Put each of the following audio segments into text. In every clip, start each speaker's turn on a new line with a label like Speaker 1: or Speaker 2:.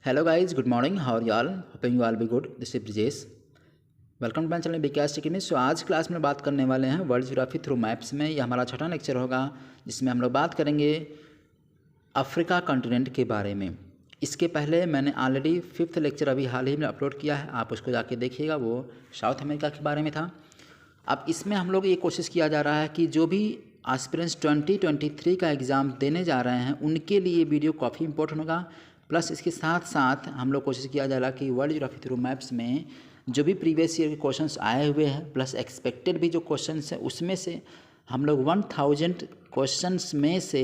Speaker 1: Hello guys, good morning. How are you all? Hoping you all be good. This is Brijesh. Welcome to my channel BKS technique. So आज class में बात करने वाले हैं world geography through maps में। यह हमारा छठा लेक्चर होगा जिसमें हम लोग बात करेंगे अफ्रीका कॉन्टिनेंट के बारे में। इसके पहले मैंने ऑलरेडी फिफ्थ लेक्चर अभी हाल ही में अपलोड किया है, आप उसको जाके देखिएगा। वो साउथ अमेरिका के बारे में था। अब इसमें हम लोग ये कोशिश किया जा रहा है कि जो भी एस्पिरेंट्स 2023 का एग्ज़ाम देने जा रहे हैं उनके लिए वीडियो काफ़ी इंपॉर्टेंट होगा। प्लस इसके साथ साथ हम लोग कोशिश किया जा रहा है कि वर्ल्ड ज्योग्राफी थ्रू मैप्स में जो भी प्रीवियस ईयर के क्वेश्चंस आए हुए हैं प्लस एक्सपेक्टेड भी जो क्वेश्चंस हैं उसमें से हम लोग 1000 क्वेश्चंस में से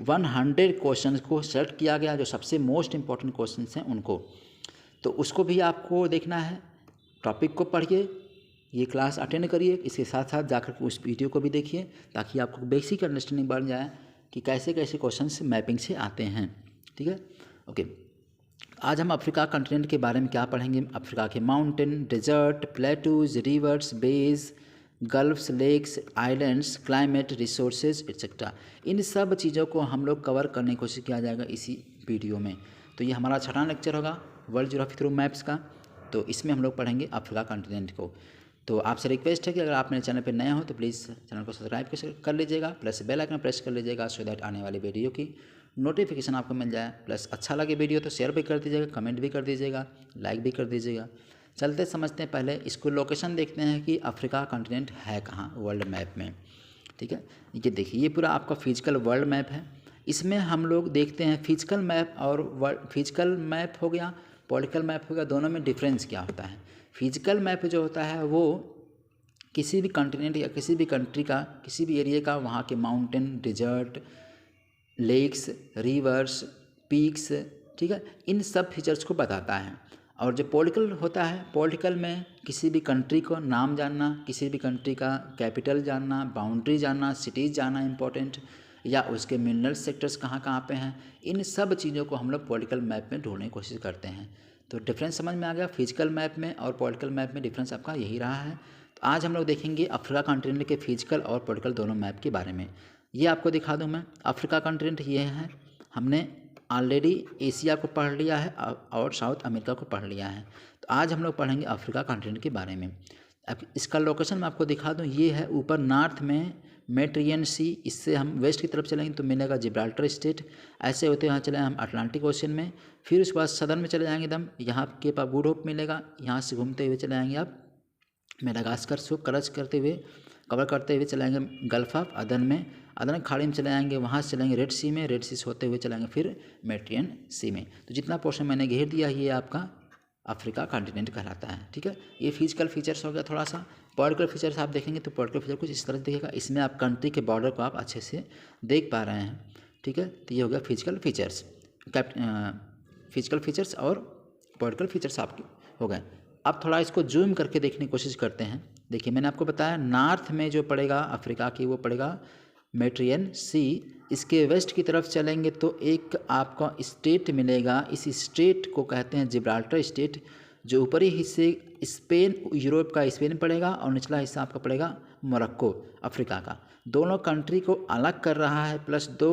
Speaker 1: 100 क्वेश्चंस को सेलेक्ट किया गया जो सबसे मोस्ट इंपॉर्टेंट क्वेश्चंस हैं उनको। तो उसको भी आपको देखना है। टॉपिक को पढ़िए, ये क्लास अटेंड करिए, इसके साथ साथ जाकर उस वीडियो को भी देखिए ताकि आपको बेसिक अंडरस्टैंडिंग बढ़ जाए कि कैसे कैसे क्वेश्चंस मैपिंग से आते हैं। ठीक है, ओके। आज हम अफ्रीका कॉन्टिनेंट के बारे में क्या पढ़ेंगे। अफ्रीका के mountain, desert, plateaus, rivers, bays, gulfs, lakes, islands, climate, resources etcetera, इन सब चीज़ों को हम लोग कवर करने की कोशिश किया जाएगा इसी वीडियो में। तो ये हमारा छठा लेक्चर होगा वर्ल्ड ज्योग्राफी थ्रू मैप्स का। तो इसमें हम लोग पढ़ेंगे अफ्रीका कॉन्टिनेंट को। तो आपसे रिक्वेस्ट है कि अगर आप मेरे चैनल पर नए हो तो प्लीज़ चैनल को सब्सक्राइब कर लीजिएगा, प्लस बेल आइकन प्रेस कर लीजिएगा सो दैट आने वाली वीडियो की नोटिफिकेशन आपको मिल जाए। प्लस अच्छा लगे वीडियो तो शेयर भी कर दीजिएगा, कमेंट भी कर दीजिएगा, लाइक भी कर दीजिएगा। चलते समझते हैं, पहले इसको लोकेशन देखते हैं कि अफ्रीका कॉन्टिनेंट है कहाँ वर्ल्ड मैप में। ठीक है, ये देखिए, ये पूरा आपका फिजिकल वर्ल्ड मैप है। इसमें हम लोग देखते हैं फिजिकल मैप और फिजिकल मैप हो गया, पॉलिटिकल मैप हो गया, दोनों में डिफरेंस क्या होता है। फिजिकल मैप जो होता है वो किसी भी कॉन्टिनेंट या किसी भी कंट्री का, किसी भी एरिया का, वहाँ के mountain, desert, lakes, rivers, peaks, ठीक है, इन सब फीचर्स को बताता है। और जो पॉलिटिकल होता है, पॉलिटिकल में किसी भी कंट्री को नाम जानना, किसी भी कंट्री का कैपिटल जानना, बाउंड्री जानना, सिटीज़ जानना इम्पोर्टेंट, या उसके मिनरल सेक्टर्स कहाँ कहाँ पे हैं, इन सब चीज़ों को हम लोग पॉलिटिकल मैप में ढूंढने की कोशिश करते हैं। तो डिफरेंस समझ में आ गया। फिजिकल मैप में और पॉलिटिकल मैप में डिफरेंस आपका यही रहा है। तो आज हम लोग देखेंगे अफ्रीका कॉन्टिनेंट के फिजिकल और पॉलिटिकल दोनों मैप के बारे में। ये आपको दिखा दूं मैं, अफ्रीका कॉन्टिनेंट ये है। हमने ऑलरेडी एशिया को पढ़ लिया है और साउथ अमेरिका को पढ़ लिया है। तो आज हम लोग पढ़ेंगे अफ्रीका कॉन्टिनेंट के बारे में। अब इसका लोकेशन मैं आपको दिखा दूं, ये है ऊपर नॉर्थ में मेडिटेरियन सी। इससे हम वेस्ट की तरफ चलेंगे तो मिलेगा जिब्राल्टर स्टेट। ऐसे होते यहाँ चले हम अटलांटिक ओशन में। फिर उसके बाद सदर्न में चले जाएंगे एकदम, यहाँ के पास गुड होप मिलेगा। यहाँ से घूमते हुए चले जाएंगे आप मेडागास्कर को कवर करते हुए चलाएंगे गल्फ ऑफ अदन में, अदन खाड़ी में चले जाएंगे। वहाँ से चलेंगे रेड सी में, रेड सी से होते हुए चलेंगे फिर मेडिटेरियन सी में। तो जितना पोर्शन मैंने घेर दिया ये आपका अफ्रीका कॉन्टिनेंट कहलाता है। ठीक है, ये फिजिकल फीचर्स हो गया। थोड़ा सा पॉलिटिकल फीचर्स आप देखेंगे तो पॉलिटिकल फीचर कुछ इस तरह दिखेगा। इसमें आप कंट्री के बॉर्डर को आप अच्छे से देख पा रहे हैं। ठीक है, तो ये हो गया फिजिकल फीचर्स, फिजिकल फीचर्स और पॉलिटिकल फीचर्स आपके हो गए। अब थोड़ा इसको जूम करके देखने की कोशिश करते हैं। देखिए, मैंने आपको बताया नॉर्थ में जो पड़ेगा अफ्रीका की वो पड़ेगा मेडिटेरियन सी। इसके वेस्ट की तरफ चलेंगे तो एक आपका स्टेट मिलेगा, इस स्टेट को कहते हैं जिब्राल्टर स्टेट। जो ऊपरी हिस्से स्पेन, यूरोप का स्पेन पड़ेगा और निचला हिस्सा आपका पड़ेगा मोरक्को अफ्रीका का। दोनों कंट्री को अलग कर रहा है, प्लस दो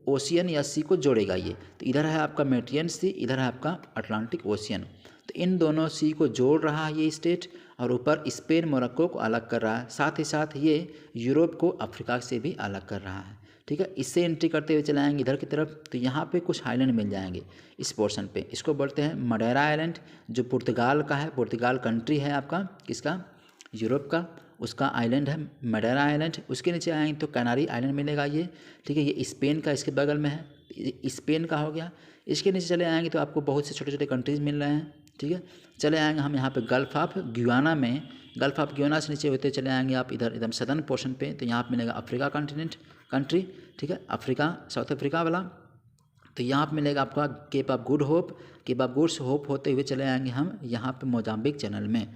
Speaker 1: ओशियन या सी को जोड़ेगा ये। तो इधर है आपका मेडिटेरियन सी, इधर है आपका अटलांटिक ओशियन। तो इन दोनों सी को जोड़ रहा है ये स्टेट, और ऊपर स्पेन मोरक्को को अलग कर रहा है। साथ ही साथ ये यूरोप को अफ्रीका से भी अलग कर रहा है। ठीक है, इससे एंट्री करते हुए चले आएंगे इधर की तरफ तो यहाँ पे कुछ आइलैंड मिल जाएंगे इस पोर्शन पे। इसको बोलते हैं मडेरा आइलैंड, जो पुर्तगाल का है। पुर्तगाल कंट्री है आपका, किसका, यूरोप का, उसका आइलैंड है मडेरा आइलैंड। उसके नीचे आएंगे तो कैनारी आइलैंड मिलेगा ये। ठीक है, ये स्पेन का इसके बगल में है, स्पेन का हो गया। इसके नीचे चले आएंगे तो आपको बहुत से छोटे छोटे कंट्रीज़ मिल रहे हैं। ठीक है, चले आएंगे हम यहाँ पे गल्फ ऑफ ग्याना में। गल्फ ऑफ ग्याना से नीचे होते चले आएंगे आप इधर एकदम सदर्न पोर्शन पे, तो यहाँ पे मिलेगा अफ्रीका कॉन्टिनेंट कंट्री। ठीक है, अफ्रीका, साउथ अफ्रीका वाला। तो यहाँ पे मिलेगा आपका Cape of Good Hope. Cape of Good Hope होते हुए चले आएंगे हम यहाँ पे मोजाम्बिक चैनल में।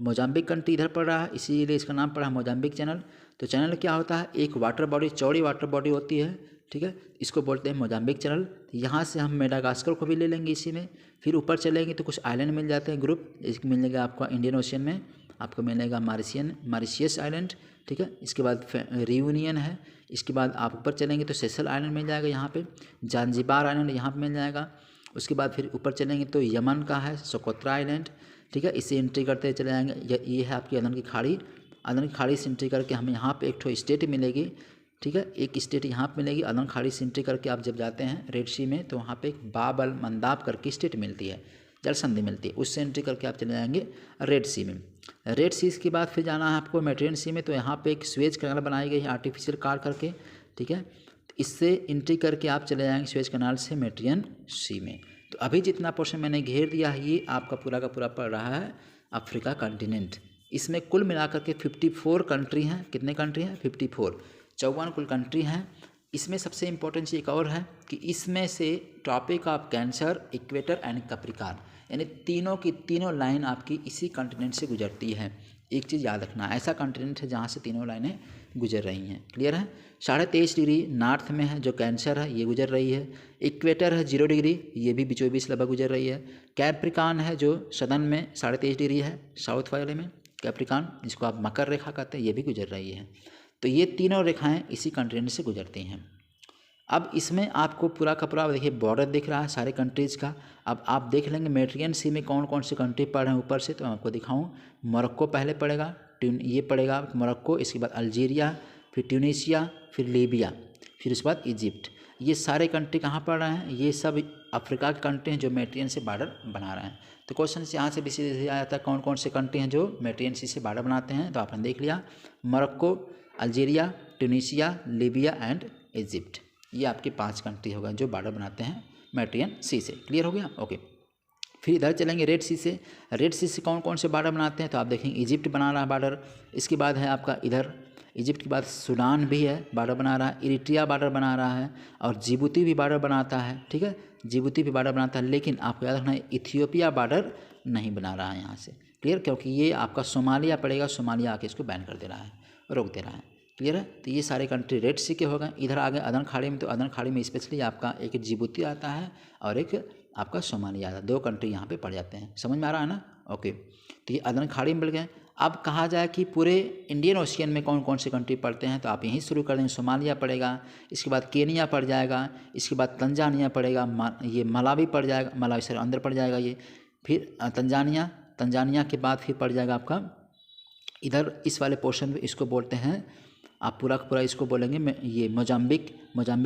Speaker 1: मोजाम्बिक कंट्री इधर पड़ रहा है, इसीलिए इसका नाम पड़ा मोजाम्बिक चैनल। तो चैनल क्या होता है, एक वाटर बॉडी, चौड़ी वाटर बॉडी होती है। ठीक है, इसको बोलते हैं मोजाम्बिक चैनल। यहाँ से हम मेडागास्कर को भी ले लेंगे इसी में। फिर ऊपर चलेंगे तो कुछ आइलैंड मिल जाते हैं ग्रुप। इसमें मिलेगा आपका इंडियन ओशियन में, आपको मिलेगा मॉरिशियस आइलैंड। ठीक है, इसके बाद रियूनियन है। इसके बाद आप ऊपर चलेंगे तो सेशल आइलैंड मिल जाएगा यहाँ पे, जानजिबार आइलैंड यहाँ पे मिल जाएगा। उसके बाद फिर ऊपर चलेंगे तो यमन का है सोकोत्रा आइलैंड, ठीक है, इसे एंट्री करते चले जाएंगे। ये है आपकी अदन की खाड़ी, अदन की खाड़ी से एंट्री करके हमें यहाँ पे एक ठो स्टेट मिलेगी, ठीक है, एक स्टेट यहाँ पे मिलेगी। अदन खाड़ी से एंट्री करके आप जब जाते हैं रेड सी में तो वहाँ पे एक बाब अल मंदाब करके स्टेट मिलती है, जल संधि मिलती है, उससे एंट्री करके आप चले जाएंगे रेड सी में। रेड सी के बाद फिर जाना है आपको मेडिटेरेनियन सी में, तो यहाँ पे एक स्वेज कैनाल बनाई गई है आर्टिफिशियल कार करके, ठीक है, इससे एंट्री करके आप चले जाएंगे स्वेज कैनाल से मेडिटेरेनियन सी में। तो अभी जितना पोर्शन मैंने घेर दिया है ये आपका पूरा का पूरा पड़ रहा है अफ्रीका कॉन्टिनेंट। इसमें कुल मिलाकर के 54 कंट्री हैं। कितने कंट्री हैं? 54, 54 कुल कंट्री हैं। इसमें सबसे इम्पोर्टेंट चीज़ एक और है कि इसमें से Tropic of Cancer, equator and Capricorn, यानी तीनों की तीनों लाइन आपकी इसी कॉन्टिनेंट से गुजरती है। एक चीज़ याद रखना, ऐसा कॉन्टिनेंट है जहाँ से तीनों लाइनें गुजर रही हैं। क्लियर है? 23.5 डिग्री नॉर्थ में है जो कैंसर है, ये गुजर रही है। इक्वेटर है 0 डिग्री, ये भी बीचों बीच लगभग गुजर रही है। कैप्रिकॉर्न है जो सदन में 23.5 डिग्री है, साउथ वाले में कैप्रिकॉर्न, जिसको आप मकर रेखा कहते हैं, ये भी गुजर रही है। तो ये तीनों रेखाएं इसी कॉन्टिनेंट से गुजरती हैं। अब इसमें आपको पूरा का पूरा देखिए बॉर्डर दिख रहा है सारे कंट्रीज़ का। अब आप देख लेंगे मेडिटेरेनियन सी में कौन कौन से कंट्री पड़ रहे हैं ऊपर से, तो मैं आपको दिखाऊं। मोरक्को पहले पड़ेगा, ये पड़ेगा मोरक्को, इसके बाद अल्जीरिया, फिर ट्यूनीशिया, फिर लीबिया, फिर उसके बाद इजिप्ट। ये सारे कंट्री कहाँ पड़ रहे हैं? ये सब अफ्रीका के कंट्री हैं जो मेडिटेरेनियन से बॉर्डर बना रहे हैं। तो क्वेश्चन यहाँ से भी सीधे आया था कौन कौन से कंट्री हैं जो मेडिटेरेनियन सी से बॉर्डर बनाते हैं, तो आपने देख लिया Morocco, Algeria, Tunisia, Libya and Egypt. ये आपके 5 कंट्री होगा जो बॉर्डर बनाते हैं मेडिटेरेनियन सी से। क्लियर हो गया? ओके। फिर इधर चलेंगे रेड सी से। रेड सी से कौन कौन से बॉर्डर बनाते हैं, तो आप देखेंगे इजिप्ट बना रहा है बॉर्डर। इसके बाद है आपका इधर इजिप्ट के बाद सूडान भी है बॉर्डर बना रहा है, इरिट्रिया बॉर्डर बना रहा है, और जिबूती भी बॉर्डर बनाता है, ठीक है, जिबूती भी बॉर्डर बनाता है। लेकिन आपको याद रखना है इथियोपिया बॉर्डर नहीं बना रहा है यहाँ से। क्लियर? क्योंकि ये आपका सोमालिया पड़ेगा, सोमालिया आके इसको बैन कर दे रहा है, रोक दे रहा है। क्लियर है? तो ये सारे कंट्री रेड सी के हो गए। इधर आ गए अदन खाड़ी में, तो अदन खाड़ी में स्पेशली आपका एक जिबूती आता है और एक आपका सोमालिया आता है। 2 कंट्री यहाँ पे पड़ जाते हैं। समझ में आ रहा है ना? ओके। तो ये अदन खाड़ी में मिल गए। अब कहा जाए कि पूरे इंडियन ओशियन में कौन कौन से कंट्री पड़ते हैं, तो आप यहीं शुरू कर देंगे। सोमालिया पड़ेगा, इसके बाद केनिया पड़ जाएगा, इसके बाद तंजानिया पड़ेगा, ये मलावी पड़ जाएगा, मलावी से अंदर पड़ जाएगा ये, फिर तंजानिया के बाद फिर पड़ जाएगा आपका इधर इस वाले पोर्शन में, इसको बोलते हैं आप पूरा का पूरा इसको बोलेंगे ये मोजाम्बिक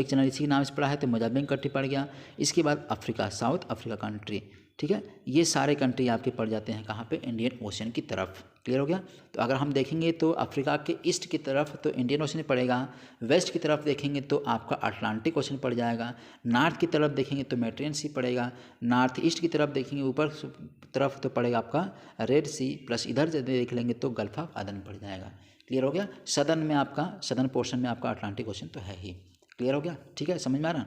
Speaker 1: चैनल इसी के नाम से पड़ा है, तो मोजाम्बिक कंट्री पड़ गया। इसके बाद अफ्रीका, साउथ अफ्रीका कंट्री, ठीक है, ये सारे कंट्री आपके पड़ जाते हैं कहाँ पे? इंडियन ओशन की तरफ। क्लियर हो गया? तो अगर हम देखेंगे तो अफ्रीका के ईस्ट की तरफ तो इंडियन ओशन पड़ेगा, वेस्ट की तरफ देखेंगे तो आपका अटलांटिक ओशन पड़ जाएगा, नॉर्थ की तरफ देखेंगे तो मेडिटेरेनियन सी पड़ेगा, नॉर्थ ईस्ट की तरफ देखेंगे ऊपर तरफ तो पड़ेगा आपका रेड सी, प्लस इधर जब देख लेंगे तो गल्फ ऑफ अदन पड़ जाएगा। क्लियर हो गया? सदर्न पोर्शन में आपका अटलांटिक ओशन तो है ही। क्लियर हो गया? ठीक है, समझ में आ रहा?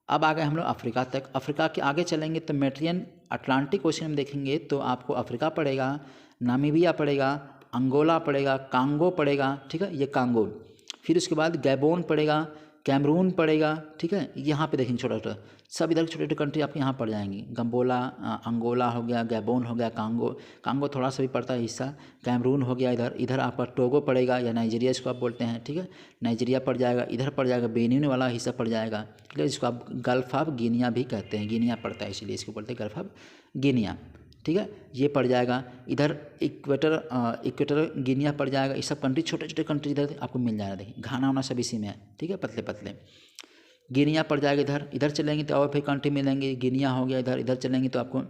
Speaker 1: अब आ गए हम लोग अफ्रीका तक। अफ्रीका के आगे चलेंगे तो मेडिटेरेनियन अटलांटिक ओशन में देखेंगे तो आपको अफ्रीका पड़ेगा, नामीबिया पड़ेगा, अंगोला पड़ेगा, कांगो पड़ेगा, ठीक है, ये कांगो, फिर उसके बाद गैबोन पड़ेगा, कैमरून पड़ेगा, ठीक है, यहाँ पे देखेंगे छोटा छोटा सब इधर छोटे छोटे कंट्री आपके यहाँ पड़ जाएंगी। अंगोला हो गया, गैबोन हो गया, कांगो थोड़ा सा भी पड़ता है हिस्सा, कैमरून हो गया, इधर आपका टोगो पड़ेगा या नाइजीरिया इसको आप बोलते हैं, ठीक है, नाइजीरिया पड़ जाएगा, इधर पड़ जाएगा बेनिन वाला हिस्सा पड़ जाएगा, ठीक है, जिसको आप गल्फ ऑफ गिनिया भी कहते हैं, गिनिया पड़ता है इसलिए इसको बोलते हैं गल्फ ऑफ गिनिया, ठीक है, ये पड़ जाएगा। इधर इक्वेटर गिनिया पड़ जाएगा। ये सब कंट्री छोटे छोटे कंट्री इधर आपको मिल जाएगा। देखिए घाना वाना सब इसी में है, ठीक है, पतले पतले गिनिया पड़ जाएगा। इधर चलेंगे तो और फिर कंट्री मिलेंगे। गिनिया हो गया, इधर चलेंगे तो आपको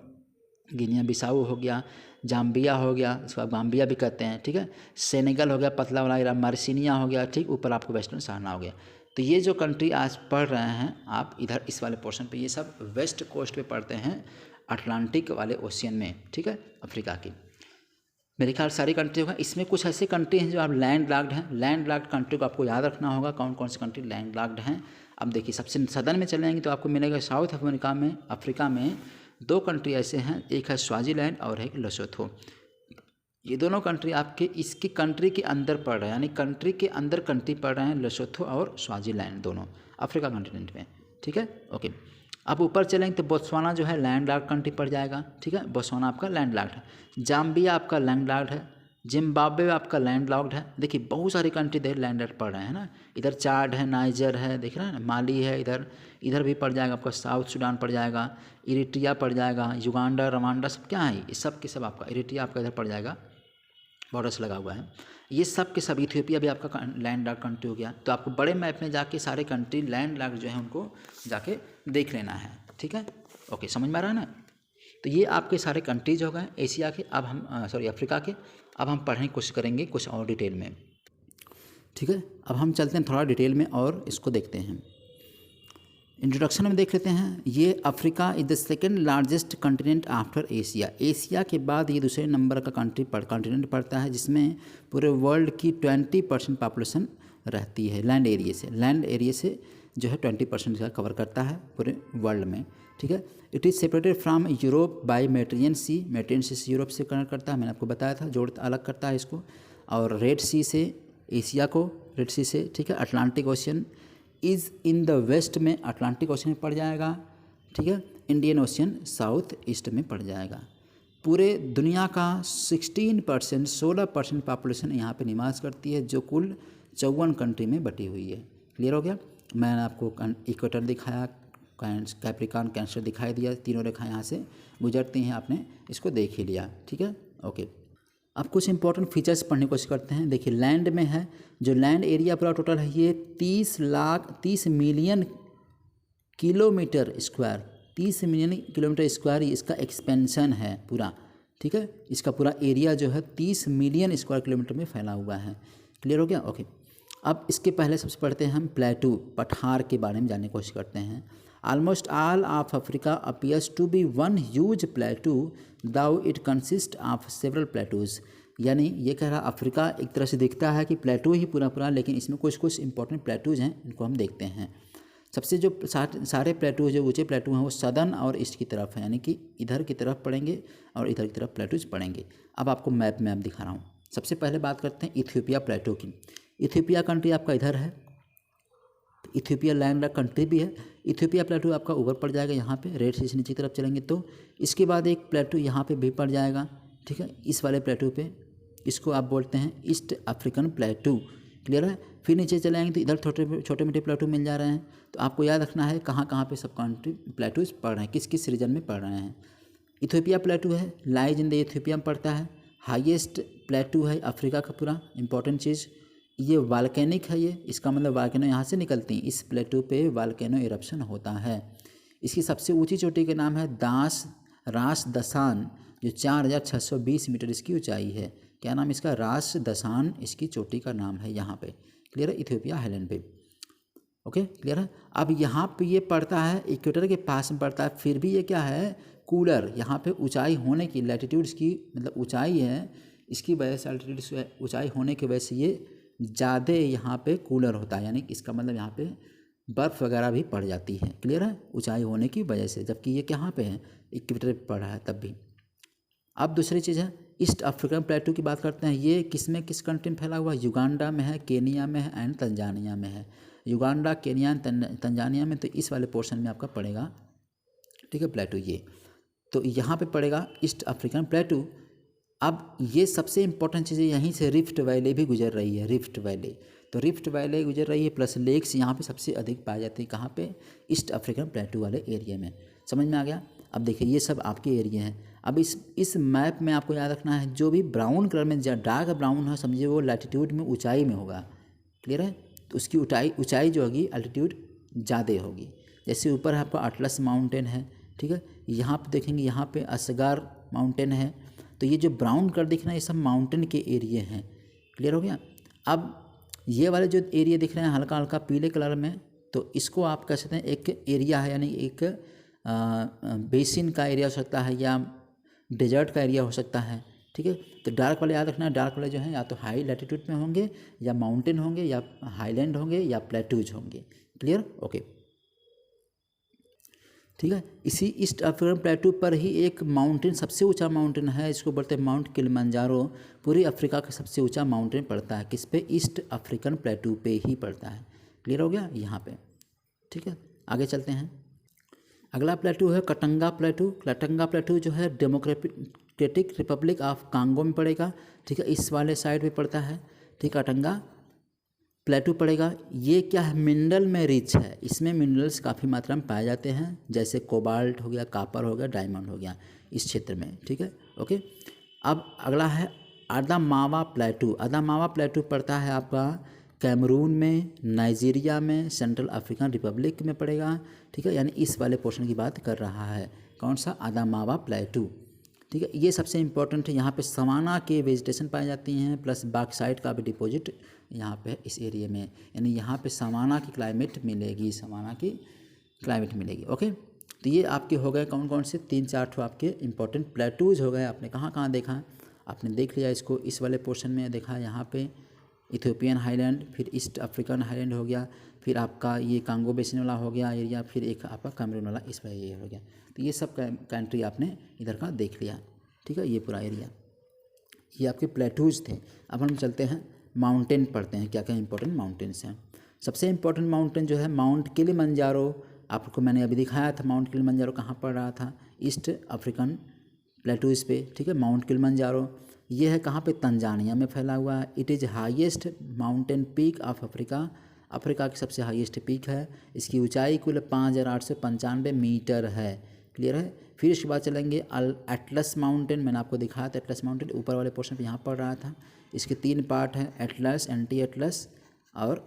Speaker 1: गिनिया बिसाऊ हो गया, जाम्बिया हो गया, इसको आप गाम्बिया भी कहते हैं, ठीक है, सेनेगल हो गया पतला वाला, मार्सिनिया हो गया, ठीक, ऊपर आपको वेस्टर्न सहारा हो गया। तो ये जो कंट्री आज पढ़ रहे हैं आप इधर इस वाले पोर्शन पे, ये सब वेस्ट कोस्ट पे पढ़ते हैं अटलांटिक वाले ओशियन में, ठीक है, अफ्रीका की। मेरे ख्याल सारी कंट्री होगा। इसमें कुछ ऐसे कंट्री हैं जो आप लैंड लॉक्ड हैं। लैंड लॉक्ड कंट्री को आपको याद रखना होगा कौन कौन से कंट्री लैंड लॉक्ड हैं। अब देखिए सबसे सदर्न में चलेंगे तो आपको मिलेगा साउथ अफ्रीका में 2 कंट्री ऐसे हैं, एक है स्वाजीलैंड और एक लेसोथो। ये दोनों कंट्री आपके इसकी कंट्री के अंदर पड़ रहे हैं, यानी कंट्री के अंदर कंट्री पड़ रहे हैं, लेसोथो और स्वाजीलैंड दोनों अफ्रीका कॉन्टिनेंट में, ठीक है, ओके। अब ऊपर चलेंगे तो बोत्सवाना जो है लैंड लॉक्ड कंट्री पड़ जाएगा, ठीक है, बोत्सवाना आपका लैंड लॉक्ड है। जाम्बिया आपका लैंड लॉक्ड है, जिम्बाब्वे आपका लैंड लॉक्ड है। देखिए बहुत सारी कंट्री इधर लैंड लॉक्ड पड़ रहे हैं ना, इधर चाड है, नाइजर है, देख रहे हैं ना, माली है, इधर इधर भी पड़ जाएगा आपका, साउथ सूडान पड़ जाएगा, इरिट्रिया पड़ जाएगा, युगांडा, रवांडा, सब क्या है ये सब के सब आपका, इरिट्रिया आपका इधर पड़ जाएगा, बॉर्डर से लगा हुआ है। ये सब के सब, इथियोपिया भी आपका लैंड लॉक्ड कंट्री हो गया। तो आपको बड़े मैप में जाके सारे कंट्री लैंड लॉक्ड जो है उनको जाके देख लेना है, ठीक है। ओके, समझ में आ रहा है ना। तो ये आपके सारे कंट्रीज हो गए एशिया के। अब हम अफ्रीका के। अब हम पढ़ने की कोशिश करेंगे कुछ और डिटेल में, ठीक है। अब हम चलते हैं थोड़ा डिटेल में और इसको देखते हैं। इंट्रोडक्शन में देख लेते हैं। ये Africa is the second largest continent after Asia. Asia के बाद ये दूसरे नंबर का कॉन्टिनेंट पड़ता है, जिसमें पूरे वर्ल्ड की 20% पॉपुलेशन रहती है लैंड एरिया से। लैंड एरिया से जो है 20% का कवर करता है पूरे वर्ल्ड में, ठीक है। It is separated from Europe by Mediterranean Sea. Mediterranean Sea Europe से कनेक्ट करता है, मैंने आपको बताया था, जोड़ अलग करता है इसको। और रेड सी से एशिया को, रेड सी से, ठीक है। Atlantic Ocean is in the west में, अटलांटिक ओशियन में पड़ जाएगा, ठीक है। इंडियन ओशियन साउथ ईस्ट में पड़ जाएगा। पूरे दुनिया का 16% पॉपुलेशन यहाँ पे निवास करती है, जो कुल 54 कंट्री में बटी हुई है। क्लियर हो गया। मैंने आपको इक्वेटर दिखाया, कैप्रिकॉर्न, कैंसर दिखाई दिया, तीनों रेखा यहाँ से गुजरती हैं, आपने इसको देख ही लिया, ठीक है। ओके, अब कुछ इंपॉर्टेंट फीचर्स पढ़ने की कोशिश करते हैं। देखिए लैंड में है, जो लैंड एरिया पूरा टोटल है ये 30 million kilometre square, 30 million kilometre square इसका एक्सपेंशन है पूरा, ठीक है। इसका पूरा एरिया जो है 30 मिलियन स्क्वायर किलोमीटर में फैला हुआ है। क्लियर हो गया। ओके, अब इसके पहले सबसे पढ़ते हैं हम प्लेटू, पठार के बारे में जानने की कोशिश करते हैं। Almost all of Africa appears to be one huge plateau though it consist of several plateaus. यानी ये कह रहा अफ्रीका एक तरह से दिखता है कि प्लेटू ही पूरा, लेकिन इसमें कुछ इंपॉर्टेंट प्लेटूज हैं, इनको हम देखते हैं। सबसे जो सारे प्लेटू जो ऊंचे प्लेटू हैं वो सदर्न और ईस्ट की तरफ है, यानी कि इधर की तरफ पड़ेंगे और इधर की तरफ प्लेटूज पड़ेंगे। अब आपको मैप में आप दिखा रहा हूँ। सबसे पहले बात करते हैं इथियोपिया प्लेटू की। इथियोपिया कंट्री आपका इधर है, इथियोपिया लैंड लॉक्ड कंट्री भी है। इथियोपिया प्लेटू आपका ऊपर पड़ जाएगा यहाँ पे, रेड सी से नीचे की तरफ चलेंगे तो। इसके बाद एक प्लेटू यहाँ पे भी पड़ जाएगा, ठीक है। इस वाले प्लेटू पे, इसको आप बोलते हैं ईस्ट अफ्रीकन प्लेटू। क्लियर है। फिर नीचे चले तो इधर छोटे मोटे प्लेटू मिल जा रहे हैं। तो आपको याद रखना है कहाँ पे सब कंट्री प्लेटूज पड़ रहे हैं, किस किस रीजन में पड़ रहे हैं। इथियोपिया प्लेटू है, लाइज इन द इथियोपिया में पड़ता है। हाईएस्ट प्लेटू है अफ्रीका का पूरा, इंपॉर्टेंट चीज़। ये वाल्केनिक है, ये इसका मतलब वाल्केनो यहाँ से निकलती हैं। इस प्लेटू पे वाल्केनो इरप्शन होता है। इसकी सबसे ऊंची चोटी का नाम है रास दसान, जो 4620 मीटर इसकी ऊंचाई है। क्या नाम इसका? रास दसान इसकी चोटी का नाम है यहाँ पे। क्लियर है, इथियोपिया हाईलैंड पे। ओके, क्लियर है। अब यहाँ पे ये पड़ता है इक्वेटर के पास में पड़ता है, फिर भी ये क्या है, कूलर। यहाँ पे ऊंचाई होने की, लैटिट्यूड्स की मतलब ऊंचाई है, इसकी वजह से अल्टीट्यूड ऊंचाई होने की वजह से ये ज़्यादा यहाँ पे कूलर होता है, यानी इसका मतलब यहाँ पे बर्फ़ वगैरह भी पड़ जाती है। क्लियर है, ऊंचाई होने की वजह से, जबकि ये कहाँ पे है, इक्वेटर पे पड़ रहा है तब भी। अब दूसरी चीज़ है ईस्ट अफ्रीकन प्लेटू की बात करते हैं। ये किस कंट्री में फैला हुआ है? युगांडा में है, केनिया में है एंड तंजानिया में है। युगांडा, केनिया, तंजानिया में, तो इस वाले पोर्शन में आपका पड़ेगा, ठीक है, प्लेटू ये। तो यहाँ पे पड़ेगा ईस्ट अफ्रीकन प्लेटू। अब ये सबसे इंपॉर्टेंट चीज़ है, यहीं से रिफ्ट वैली भी गुजर रही है, रिफ्ट वैली। तो रिफ्ट वैली गुजर रही है, प्लस लेक्स यहाँ पे सबसे अधिक पाए जाते हैं। कहाँ पे? ईस्ट अफ्रीकन प्लेटू वाले एरिया में। समझ में आ गया। अब देखिए ये सब आपके एरिया हैं। अब इस मैप में आपको याद रखना है, जो भी ब्राउन कलर में डार्क ब्राउन है, समझिए वो लैटिट्यूड में ऊंचाई में होगा। क्लियर है, तो उसकी ऊंचाई जो होगी अल्टीट्यूड ज़्यादा होगी। जैसे ऊपर है आपका अटलस माउंटेन है, ठीक है। यहाँ पे देखेंगे, यहाँ पे असगार माउंटेन है। तो ये जो ब्राउन कलर दिख रहा है ये सब माउंटेन के एरिया हैं। क्लियर हो गया। अब ये वाले जो एरिया दिख रहे हैं हल्का हल्का पीले कलर में, तो इसको आप कह सकते हैं एक एरिया है, यानी एक बेसिन का एरिया हो सकता है या डेजर्ट का एरिया हो सकता है, ठीक है। तो डार्क वाले याद रखना है, डार्क वाले जो हैं या तो हाई लैटिट्यूड में होंगे, या माउंटेन होंगे, या हाईलैंड होंगे, या प्लेटूज होंगे। क्लियर, ओके, ठीक है। इसी ईस्ट अफ्रीकन प्लेटू पर ही एक माउंटेन, सबसे ऊंचा माउंटेन है, इसको बोलते हैं माउंट किलिमंजारो। पूरी अफ्रीका का सबसे ऊंचा माउंटेन पड़ता है किस पे? ईस्ट अफ्रीकन प्लेटू पे ही पड़ता है। क्लियर हो गया यहाँ पे, ठीक है। आगे चलते हैं। अगला प्लेटू है कटंगा प्लेटू। कटंगा प्लेटू जो है डेमोक्रेटिक रिपब्लिक ऑफ कांगो में पड़ेगा, ठीक है, इस वाले साइड पे पड़ता है, ठीक है, अटंगा प्लेटू पड़ेगा। ये क्या है, मिनरल में रिच है, इसमें मिनरल्स काफ़ी मात्रा में पाए जाते हैं, जैसे कोबाल्ट हो गया, कापर हो गया, डायमंड हो गया इस क्षेत्र में, ठीक है, ओके। अब अगला है अदामावा प्लेटू। अदामावा प्लेटू पड़ता है आपका कैमरून में, नाइजीरिया में, सेंट्रल अफ्रीकन रिपब्लिक में पड़ेगा, ठीक है, यानी इस वाले पोर्शन की बात कर रहा है, कौन सा, अदामावा प्लेटू, ठीक है। ये सबसे इम्पोर्टेंट है, यहाँ पे सवाना के वेजिटेशन पाई जाती हैं, प्लस बॉक्साइट का भी डिपॉजिट यहाँ पे इस एरिया में, यानी यहाँ पे सवाना की क्लाइमेट मिलेगी, सवाना की क्लाइमेट मिलेगी, ओके। तो ये आपके हो गए कौन कौन से 3-4 ठो आपके इंपॉर्टेंट प्लेटूज हो गए। आपने कहाँ कहाँ देखा, आपने देख लिया इसको, इस वाले पोर्शन में देखा, यहाँ पे इथियोपियन हाईलैंड, फिर ईस्ट अफ्रीकन हाईलैंड हो गया, फिर आपका ये कांगो बेसिन वाला हो गया एरिया, फिर एक आपका कैमरून वाला इस वाला एरिया हो गया। तो ये सब कंट्री आपने इधर का देख लिया, ठीक है, ये पूरा एरिया, ये आपके प्लेटूज थे। अब हम चलते हैं माउंटेन पढ़ते हैं, क्या क्या इंपॉर्टेंट माउंटेन्स हैं। सबसे इम्पोर्टेंट माउंटेन जो है माउंट किलिमंजारो, आपको मैंने अभी दिखाया था माउंट किलिमंजारो कहाँ पड़ रहा था, ईस्ट अफ्रीकन प्लेटूज पे, ठीक है। माउंट किलिमंजारो ये है कहाँ पे, तंजानिया में फैला हुआ है। It is highest mountain peak of Africa, Africa की सबसे हाईएस्ट पीक है। इसकी ऊंचाई कुल 5895 मीटर है, क्लियर है। फिर इसके बाद चलेंगे एटलस माउंटेन, मैंने आपको दिखाया था एटलस माउंटेन ऊपर वाले पोर्शन पे यहाँ पड़ रहा था। इसके 3 पार्ट हैं, एटलस, एंटी एटलस और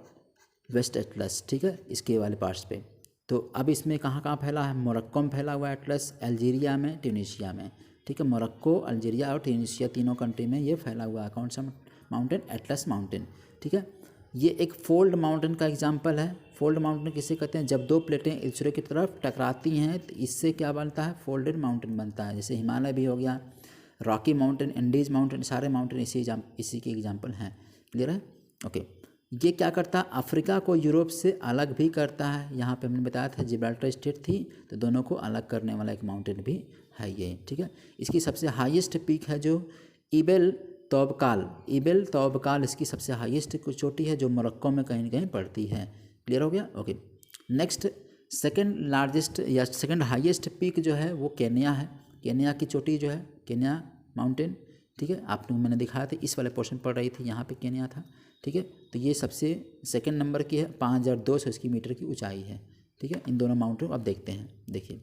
Speaker 1: वेस्ट एटलस, ठीक है, इसके वाले पार्ट्स पे। तो अब इसमें कहाँ कहाँ फैला है, मोरक्को में फैला हुआ है एटलस, अल्जीरिया में, ट्यूनीशिया में, ठीक है। मोरक्को, अल्जीरिया और ट्यूनीशिया तीनों कंट्री में ये फैला हुआ है, कौन सा माउंटेन, एटलस माउंटेन, ठीक है। ये एक फोल्ड माउंटेन का एग्जाम्पल है। फोल्ड माउंटेन किसे कहते हैं, जब 2 प्लेटें एक दूसरे की तरफ टकराती हैं तो इससे क्या बनता है, फोल्डेड माउंटेन बनता है। जैसे हिमालय भी हो गया, रॉकी माउंटेन, इंडीज माउंटेन, सारे माउंटेन इसी के एग्जाम्पल हैं, क्लियर है, ओके। ये क्या करता है, अफ्रीका को यूरोप से अलग भी करता है। यहाँ पे हमने बताया था जिब्राल्टर स्टेट थी, तो दोनों को अलग करने वाला एक माउंटेन भी है ये, ठीक है। इसकी सबसे हाईएस्ट पीक है जो इबेल तौबकाल इसकी सबसे हाईएस्ट चोटी है, जो मोरक्को में कहीं न कहीं पड़ती है, क्लियर हो गया, ओके। नेक्स्ट सेकंड लार्जेस्ट या सेकंड हाईएस्ट पीक जो है वो केन्या है। केन्या की चोटी जो है केन्या माउंटेन, ठीक है, आपको मैंने दिखाया था इस वाले पोर्शन पड़ रही थी, यहाँ पे केन्या था, ठीक है। तो ये सबसे सेकंड नंबर की है, 5200 इसकी मीटर की ऊंचाई है, ठीक है। इन दोनों माउंटेन को आप देखते हैं, देखिए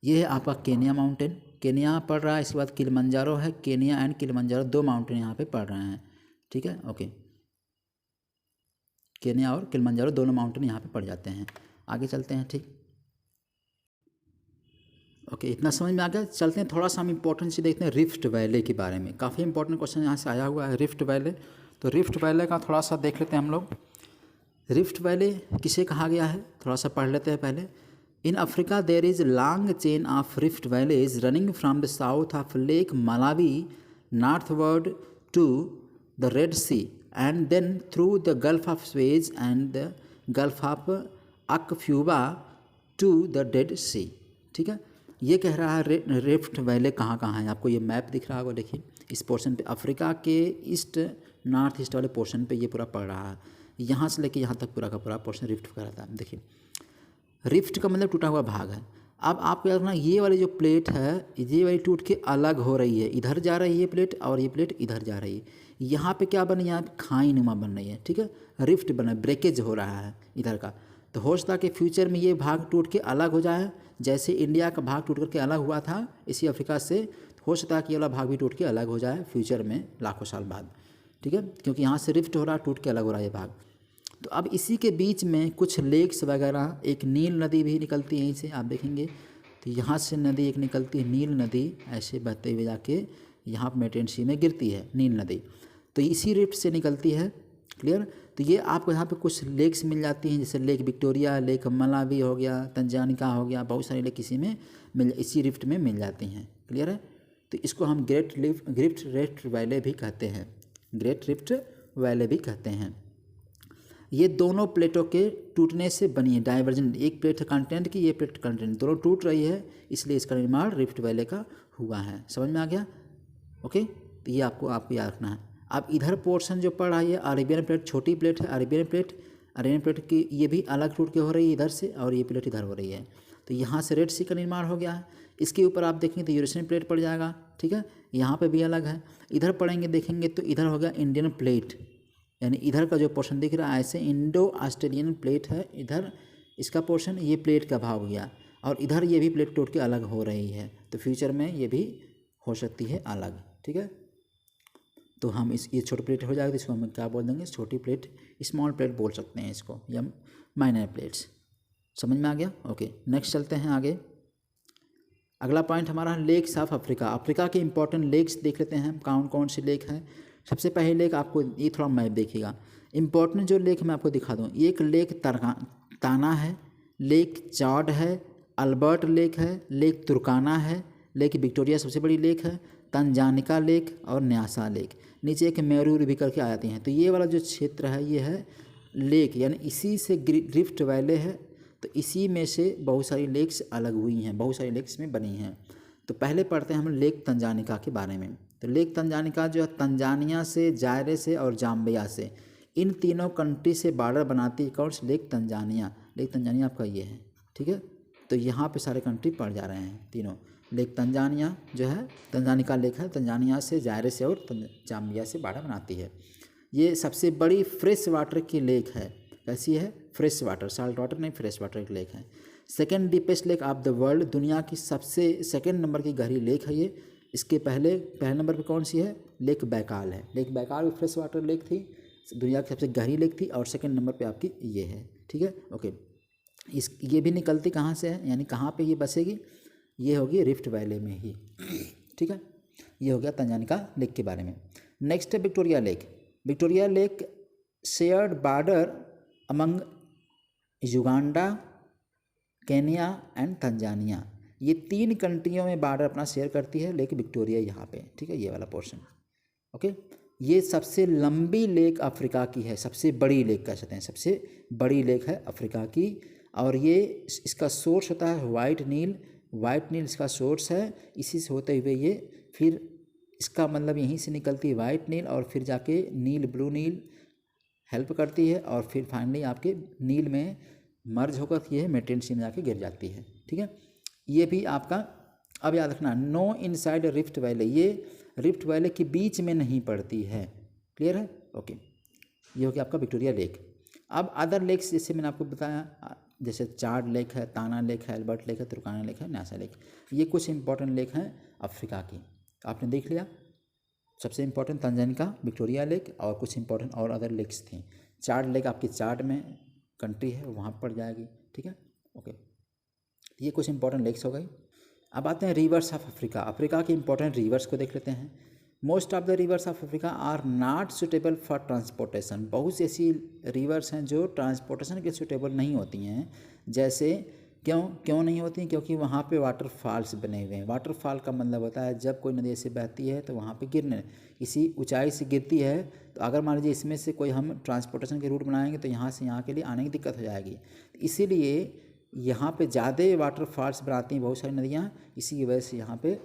Speaker 1: ये है आपका केन्या माउंटेन, केन्या पड़ रहा है। इसके बाद किलिमंजारो है, केन्या एंड किलिमंजारो 2 माउंटेन यहाँ पे पड़ रहे हैं, ठीक है, ओके। केन्या और किलिमंजारो दोनों माउंटेन यहाँ पे पड़ जाते हैं। आगे चलते हैं, ठीक, ओके, इतना समझ में आ गया। चलते हैं थोड़ा सा हम इंपॉर्टेंट से देखते हैं रिफ्ट वैली के बारे में। काफ़ी इंपॉर्टेंट क्वेश्चन यहाँ से आया हुआ है, रिफ्ट वैली। तो रिफ्ट वैली का थोड़ा सा देख लेते हैं हम लोग। रिफ्ट वैली किसे कहा गया है, थोड़ा सा पढ़ लेते हैं पहले। In Africa there is long chain of rift valleys running from the south of Lake Malawi northward to the Red Sea and then through the Gulf of Suez and the Gulf of Aqaba to the Dead Sea, ठीक है। ये कह रहा है rift valley कहाँ कहाँ है, आपको ये मैप दिख रहा होगा, देखिए इस पोर्शन पे अफ्रीका के ईस्ट नॉर्थ ईस्ट वाले पोर्शन पे ये पूरा पड़ रहा है, यहाँ से लेके यहाँ तक पूरा का पूरा पोर्शन रिफ्ट का रहता है। देखिए रिफ्ट का मतलब टूटा हुआ भाग है। अब आपको याद रखना ये वाली जो प्लेट है ये वाली टूट के अलग हो रही है, इधर जा रही है ये प्लेट और ये प्लेट इधर जा रही है। यहाँ पे क्या बन रही है, यहाँ पे खाई नुमा बन रही है, ठीक है, रिफ्ट बना, ब्रेकेज हो रहा है इधर का। तो हो सकता है कि फ्यूचर में ये भाग टूट के अलग हो जाए, जैसे इंडिया का भाग टूट करके अलग हुआ था इसी अफ्रीका से, हो सकता है कि ये वाला भाग भी टूट के अलग हो जाए फ्यूचर में लाखों साल बाद, ठीक है, क्योंकि यहाँ से रिफ्ट हो रहा है, टूट के अलग हो रहा है ये भाग। तो अब इसी के बीच में कुछ लेक्स वगैरह, एक नील नदी भी निकलती है यहीं से, आप देखेंगे तो यहाँ से नदी एक निकलती है नील नदी, ऐसे बहते हुए जाके यहाँ पर मेटेन सी में गिरती है नील नदी, तो इसी रिफ्ट से निकलती है, क्लियर। तो ये आपको यहाँ पे कुछ लेक्स मिल जाती हैं, जैसे लेक विक्टोरिया, लेक मलावी हो गया, तंजानिका हो गया, बहुत सारे लेक इसी रिफ्ट में मिल जाती हैं, क्लियर है। तो इसको हम ग्रेट रिफ्ट वैली भी कहते हैं, ग्रेट रिफ्ट वैली भी कहते हैं। ये दोनों प्लेटों के टूटने से बनी है, डाइवर्जेंट, एक प्लेट है कॉन्टिनेंट की, ये प्लेट कॉन्टिनेंट, दोनों टूट रही है, इसलिए इसका निर्माण रिफ्ट वैली का हुआ है। समझ में आ गया, ओके। तो ये आपको याद रखना है। अब इधर पोर्शन जो पड़ रहा है ये अरेबियन प्लेट, छोटी प्लेट है अरेबियन प्लेट की, ये भी अलग टूट के हो रही है इधर से, और ये प्लेट इधर हो रही है। तो यहाँ से रेड सी का निर्माण हो गया है। इसके ऊपर आप देखेंगे तो यूरेशियन प्लेट पड़ जाएगा, ठीक है। यहाँ पे भी अलग है। इधर पढ़ेंगे देखेंगे तो इधर हो गया इंडियन प्लेट, यानी इधर का जो पोर्शन दिख रहा है ऐसे इंडो ऑस्ट्रेलियन प्लेट है, इधर इसका पोर्शन ये प्लेट का भाग हो गया, और इधर ये भी प्लेट टूट के अलग हो रही है, तो फ्यूचर में ये भी हो सकती है अलग, ठीक है। तो हम ये छोटी प्लेट हो जाएगी तो इसको हम क्या बोल देंगे, छोटी प्लेट, स्मॉल प्लेट बोल सकते हैं इसको, या माइनर प्लेट्स। समझ में आ गया? ओके, नेक्स्ट चलते हैं आगे। अगला पॉइंट हमारा लेक्स ऑफ अफ्रीका। अफ्रीका के इंपॉर्टेंट लेक्स देख लेते हैं, कौन कौन से लेक हैं। सबसे पहले लेक आपको ये थोड़ा मैप देखिएगा, इंपॉर्टेंट जो लेक मैं आपको दिखा दूँ। एक लेक ताना है, लेक चॉड है, अल्बर्ट लेक है, लेक तुर्काना है, लेक विक्टोरिया सबसे बड़ी लेक है, तंजानिका लेक और न्यासा लेक। नीचे एक मेरू भी करके आ जाती हैं। तो ये वाला जो क्षेत्र है ये है लेक, यानी इसी से रिफ्ट वैली है, तो इसी में से बहुत सारी लेक्स अलग हुई हैं, बहुत सारी लेक्स में बनी हैं। तो पहले पढ़ते हैं हम लेक तंजानिका के बारे में। तो लेक तंजानिका जो है तंजानिया से, जायरे से और जाम्बिया से, इन तीनों कंट्री से बॉर्डर बनाती है। कौन सी? Lake Tanzania. लेक तंजानिया आपका ये है, ठीक है। तो यहाँ पे सारे कंट्री पड़ जा रहे हैं तीनों। लेक तंजानिया जो है, तंजानिका लेक है, तंजानिया से, जायरे से और जाम्बिया से बॉर्डर बनाती है। ये सबसे बड़ी फ्रेश वाटर की लेक है। कैसी है? फ्रेश वाटर, साल्ट वाटर नहीं, फ्रेश वाटर की लेक है। Second deepest lake of the world, दुनिया की सबसे सेकेंड नंबर की गहरी लेक है ये। इसके पहले नंबर पे कौन सी है? लेक बैकाल है। लेक बैकाल भी फ्रेश वाटर लेक थी, दुनिया की सबसे गहरी लेक थी, और सेकेंड नंबर पे आपकी ये है, ठीक है। ओके, ये भी निकलती कहाँ से है, यानी कहाँ पे ये बसेगी? ये होगी रिफ्ट वैली में ही, ठीक है। ये हो गया तंजानिका लेक के बारे में। नेक्स्ट है Victoria lake. Victoria lake shared border among Uganda, Kenya and Tanzania. ये तीन कंट्रियों में बॉर्डर अपना शेयर करती है लेक विक्टोरिया यहाँ पे, ठीक है, ये वाला पोर्शन। ओके, ये सबसे लंबी लेक अफ्रीका की है, सबसे बड़ी लेक कह सकते हैं, सबसे बड़ी लेक है अफ्रीका की। और ये इसका सोर्स होता है वाइट नील। वाइट नील इसका सोर्स है, इसी से होते हुए ये फिर इसका मतलब यहीं से निकलती है वाइट नील, और फिर जाके नील, ब्लू नील हेल्प करती है, और फिर फाइनली आपके नील में मर्ज होकर ये मेडिटेरेनियन सी में जाके गिर जाती है, ठीक है। ये भी आपका अब याद रखना, नो इनसाइड रिफ्ट वैली, ये रिफ्ट वैली के बीच में नहीं पड़ती है। क्लियर है? ओके, ये हो गया आपका विक्टोरिया लेक। अब अदर लेक्स जैसे मैंने आपको बताया, जैसे चाड लेक है, ताना लेक है, अल्बर्ट लेक है, तुर्काना लेक है, न्यासा लेक, ये कुछ इंपॉर्टेंट लेक हैं अफ्रीका की। आपने देख लिया, सबसे इंपॉर्टेंट तंजानिका, विक्टोरिया लेक, और कुछ इंपॉर्टेंट और अदर लेक्स थी। चाड लेक आपकी चाड में कंट्री है, वहाँ पड़ जाएगी, ठीक है। ओके, ये कुछ इंपॉर्टेंट लेक्स हो गई। अब आते हैं रिवर्स ऑफ अफ्रीका। अफ्रीका के इंपॉर्टेंट रिवर्स को देख लेते हैं। Most of the rivers of Africa are not suitable for transportation. बहुत सी ऐसी रिवर्स हैं जो ट्रांसपोर्टेशन के सुटेबल नहीं होती हैं। जैसे क्यों नहीं होती? क्योंकि वहाँ पे वाटरफॉल्स बने हुए हैं। वाटरफॉल का मतलब होता है जब कोई नदी ऐसे बहती है तो वहाँ पे गिरने, इसी ऊंचाई से गिरती है, तो अगर मान लीजिए इसमें से कोई हम ट्रांसपोर्टेशन के रूट बनाएंगे तो यहाँ से यहाँ के लिए आने की दिक्कत हो जाएगी। इसीलिए यहाँ पे ज़्यादा वाटरफॉल्स बनाती हैं बहुत सारी नदियाँ, इसी की वजह से यहाँ पे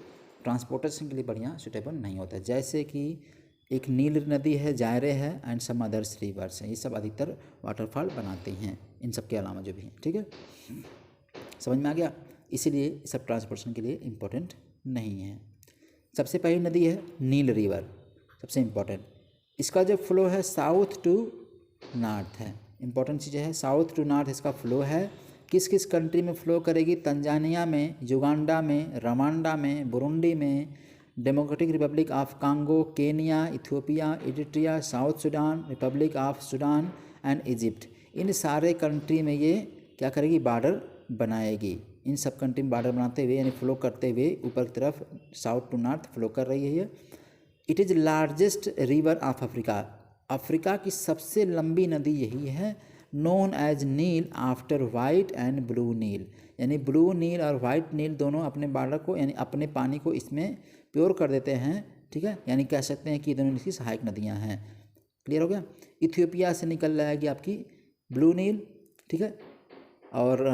Speaker 1: ट्रांसपोर्टेशन के लिए बढ़िया सूटेबल नहीं होता है। जैसे कि एक नील नदी है, जायरे है, एंड सम अदर्स रिवर्स हैं, ये सब अधिकतर वाटरफॉल बनाते हैं, इन सब के अलावा जो भी हैं, ठीक है। समझ में आ गया? इसीलिए ये सब ट्रांसपोर्टेशन के लिए इम्पोर्टेंट नहीं है। सबसे पहली नदी है नील रिवर, सबसे इम्पोर्टेंट। इसका जो फ्लो है साउथ टू नॉर्थ है, इम्पोर्टेंट चीज़ है, साउथ टू नॉर्थ इसका फ्लो है। किस किस कंट्री में फ़्लो करेगी? तंजानिया में, युगांडा में, रवांडा में, बुरुंडी में, Democratic Republic of Congo, Kenya, Ethiopia, Eritrea, South Sudan, Republic of Sudan and Egypt. इन सारे कंट्री में ये क्या करेगी? बॉर्डर बनाएगी। इन सब कंट्री में बॉर्डर बनाते हुए यानी फ्लो करते हुए ऊपर की तरफ साउथ टू नॉर्थ फ्लो कर रही है ये। It is largest river of Africa. Africa की सबसे लंबी नदी यही है, known as Nile after White and Blue Nile. यानी ब्लू नील और वाइट नील दोनों अपने बॉर्डर को यानी अपने पानी को इसमें प्योर कर देते हैं, ठीक है। यानी कह सकते हैं कि दोनों इसकी सहायक नदियां हैं। क्लियर हो गया? इथियोपिया से निकल जाएगी आपकी ब्लू नील, ठीक है, और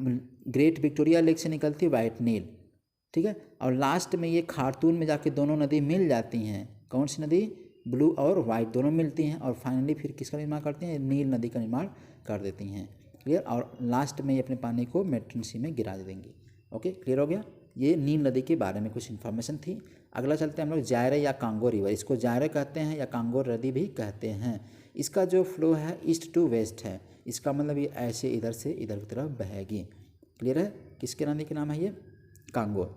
Speaker 1: ग्रेट विक्टोरिया लेक से निकलती है वाइट नील, ठीक है। और लास्ट में ये खार्तूम में जाके दोनों नदी मिल जाती हैं। कौन सी नदी? ब्लू और वाइट दोनों मिलती हैं, और फाइनली फिर किसका निर्माण करती हैं? नील नदी का निर्माण कर देती हैं। क्लियर? और लास्ट में ये अपने पानी को मेडिटेरेनियन सी में गिरा देंगी। ओके, क्लियर हो गया? ये नील नदी के बारे में कुछ इन्फॉर्मेशन थी। अगला चलते हैं हम लोग जायरे या कांगो रिवर। इसको जायरे कहते हैं या कांगो नदी भी कहते हैं। इसका जो फ्लो है ईस्ट टू वेस्ट है। इसका मतलब ये ऐसे इधर से इधर की तरफ बहेगी। क्लियर है? किसके नदी के नाम है ये? कांगो।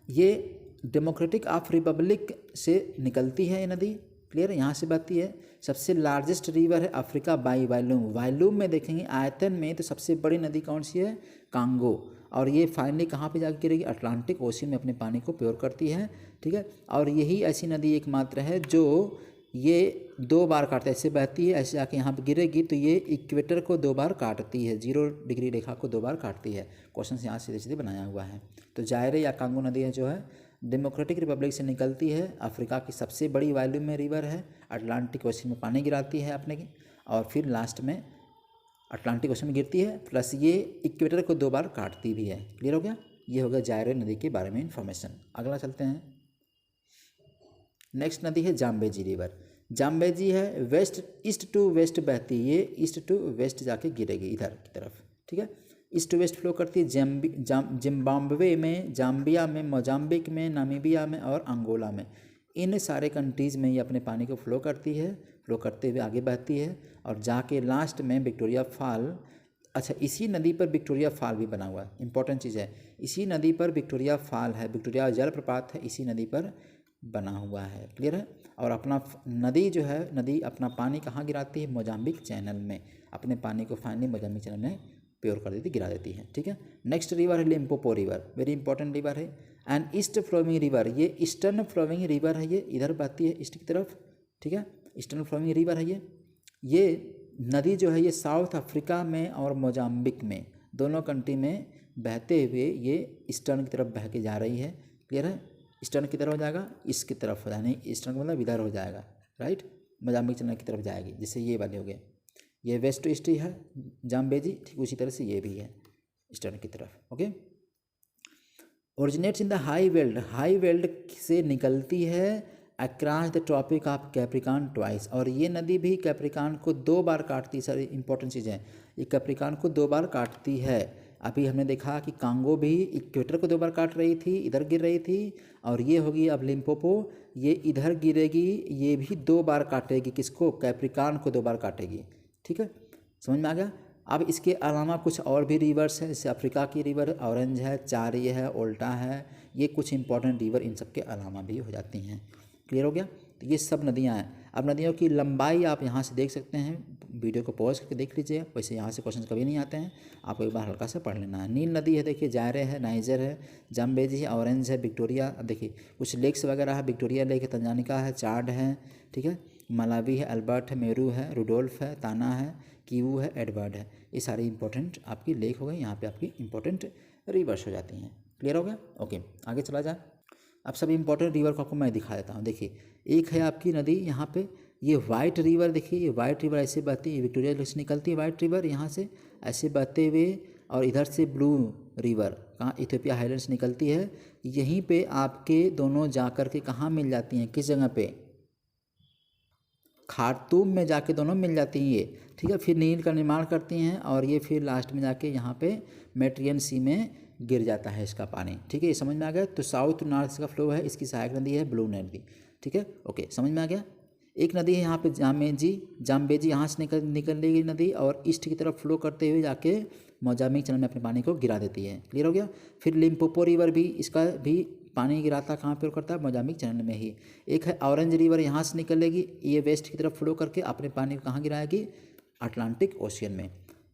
Speaker 1: ये डेमोक्रेटिक ऑफ रिपब्लिक से निकलती है ये नदी। क्लियर है? यहाँ से बहती है। सबसे लार्जेस्ट रिवर है अफ्रीका बाई वॉल्यूम। वॉल्यूम में देखेंगे आयतन में तो सबसे बड़ी नदी कौन सी है? कांगो। और ये फाइनली कहाँ पे जाकर गिरेगी? अटलांटिक ओशन में अपने पानी को प्योर करती है। ठीक है? और यही ऐसी नदी एकमात्र है जो ये 2 बार काटते हैं। ऐसे बहती है, ऐसे जाके यहाँ पे गिरेगी तो ये इक्वेटर को 2 बार काटती है, 0 डिग्री रेखा को 2 बार काटती है। क्वेश्चन यहाँ सीधे सीधे बनाया हुआ है। तो जायरे या कांगो नदी है जो है डेमोक्रेटिक रिपब्लिक से निकलती है। अफ्रीका की सबसे बड़ी वॉल्यूम में रिवर है। अटलांटिक ओशन में पानी गिराती है अपने की, और फिर लास्ट में अटलांटिक ओशन में गिरती है, प्लस ये इक्वेटर को 2 बार काटती भी है। क्लियर हो गया? ये हो गया जायरे नदी के बारे में इन्फॉर्मेशन। अगला चलते हैं। नेक्स्ट नदी है जाम्बेजी रिवर। जाम्बेजी है वेस्ट ईस्ट टू वेस्ट बहती है। ये ईस्ट टू वेस्ट जाके गिरेगी इधर की तरफ। ठीक है? ईस्ट टू वेस्ट फ्लो करती है जिम्बाब्वे में, जाम्बिया में, मोजाम्बिक में, नामीबिया में और अंगोला में। इन सारे कंट्रीज़ में ये अपने पानी को फ्लो करती है। फ्लो करते हुए आगे बहती है और जाके लास्ट में विक्टोरिया फॉल। अच्छा, इसी नदी पर विक्टोरिया फॉल भी बना हुआ है। इंपॉर्टेंट चीज़ है, इसी नदी पर विक्टोरिया फॉल है, विक्टोरिया जलप्रपात है, इसी नदी पर बना हुआ है। क्लियर है? और अपना नदी जो है, नदी अपना पानी कहाँ गिराती है? मोजाम्बिक चैनल में। अपने पानी को फाइनली मोजाम्बिक चैनल में प्योर कर देती, गिरा देती है। ठीक है? नेक्स्ट रिवर है Limpopo river. Very important river है एंड ईस्ट फ्लोइंग रिवर। ये ईस्टर्न फ्लोइंग रिवर है। ये इधर बहती है ईस्ट की तरफ। ठीक है? ईस्टर्न फ्लोइंग रिवर है ये नदी जो है ये साउथ अफ्रीका में और मोजाम्बिक में, दोनों कंट्री में बहते हुए ये ईस्टर्न की तरफ बह के जा रही है। क्लियर है? ईस्टर्न की तरफ हो जाएगा, ईस्ट की तरफ हो जाएगा, नहीं ईस्टर्न मतलब इधर हो जाएगा, राइट? मोजाम्बिक चैनल की तरफ जाएगी, जिससे ये वाले हो गए। ये वेस्ट टू ईस्ट ही है जाम्बेजी, ठीक उसी तरह से ये भी है ईस्टर्न की तरफ। Okay? Originates in the high veld. High veld से निकलती है across the Tropic of Capricorn twice. और ये नदी भी कैप्रिकॉन को 2 बार काटती है। सारी इंपॉर्टेंट चीज़ें, ये कैप्रिकॉन को 2 बार काटती है। अभी हमने देखा कि कांगो भी इक्वेटर को 2 बार काट रही थी, इधर गिर रही थी, और ये होगी अब लिम्पोपो, ये इधर गिरेगी, ये भी 2 बार काटेगी। किसको? कैप्रिकॉन को 2 बार काटेगी। ठीक है? समझ में आ गया? अब इसके अलावा कुछ और भी रिवर्स हैं, जैसे अफ्रीका की रिवर ऑरेंज है, चारी है, ओल्टा है, ये कुछ इंपॉर्टेंट रिवर इन सब के अलावा भी हो जाती हैं। क्लियर हो गया? तो ये सब नदियाँ हैं। अब नदियों की लंबाई आप यहाँ से देख सकते हैं, वीडियो को पॉज करके देख लीजिए। वैसे यहाँ से क्वेश्चन कभी नहीं आते हैं, आपको एक बार हल्का से पढ़ लेना है। नील नदी है, देखिए जायरे है, नाइजर है, जाम्बेजी है, ऑरेंज है, विक्टोरिया। अब देखिए कुछ लेक्स वगैरह है, विक्टोरिया लेक है, तंजानिका है, चाड है, ठीक है, मलावी है, अल्बर्ट है, मेरू है, रुडोल्फ है, ताना है, कीवू है, एडवर्ड है। ये सारी इंपॉर्टेंट आपकी लेक हो गई, यहाँ पे आपकी इंपॉर्टेंट रिवर्स हो जाती हैं। क्लियर हो गया? ओके, आगे चला जाए। अब सभी इंपॉर्टेंट रिवर को आपको मैं दिखा देता हूँ। देखिए एक है आपकी नदी यहाँ पे, ये वाइट रिवर। देखिए ये वाइट रिवर ऐसे बहती है, विक्टोरिया लेक से निकलती है वाइट रिवर, यहाँ से ऐसे बहते हुए, और इधर से ब्लू रिवर कहाँ इथियोपिया हाईलैंड से निकलती है। यहीं पे आपके दोनों जाकर के कहाँ मिल जाती हैं? किस जगह पे? खार्तूम में जाके दोनों मिल जाती हैं ये। ठीक है? फिर नील का निर्माण करती हैं और ये फिर लास्ट में जाके यहाँ पे मेडिटेरेनियन सी में गिर जाता है इसका पानी। ठीक है? ये समझ में आ गया? तो साउथ टू नॉर्थ का फ्लो है, इसकी सहायक नदी है ब्लू नदी। ठीक है? ओके, समझ में आ गया? एक नदी है यहाँ पे जाम्बेजी, यहाँ से निकलेगी नदी और ईस्ट की तरफ फ्लो करते हुए जाके मोजाम्बिक चैनल में अपने पानी को गिरा देती है। क्लियर हो गया? फिर लिम्पोपो रिवर भी, इसका भी पानी गिराता कहाँ पर करता है? मोजाम्बिक चैनल में ही। एक है ऑरेंज रिवर, यहाँ से निकलेगी, ये वेस्ट की तरफ फ्लो करके अपने पानी को कहाँ गिराएगी? अटलांटिक ओशियन में।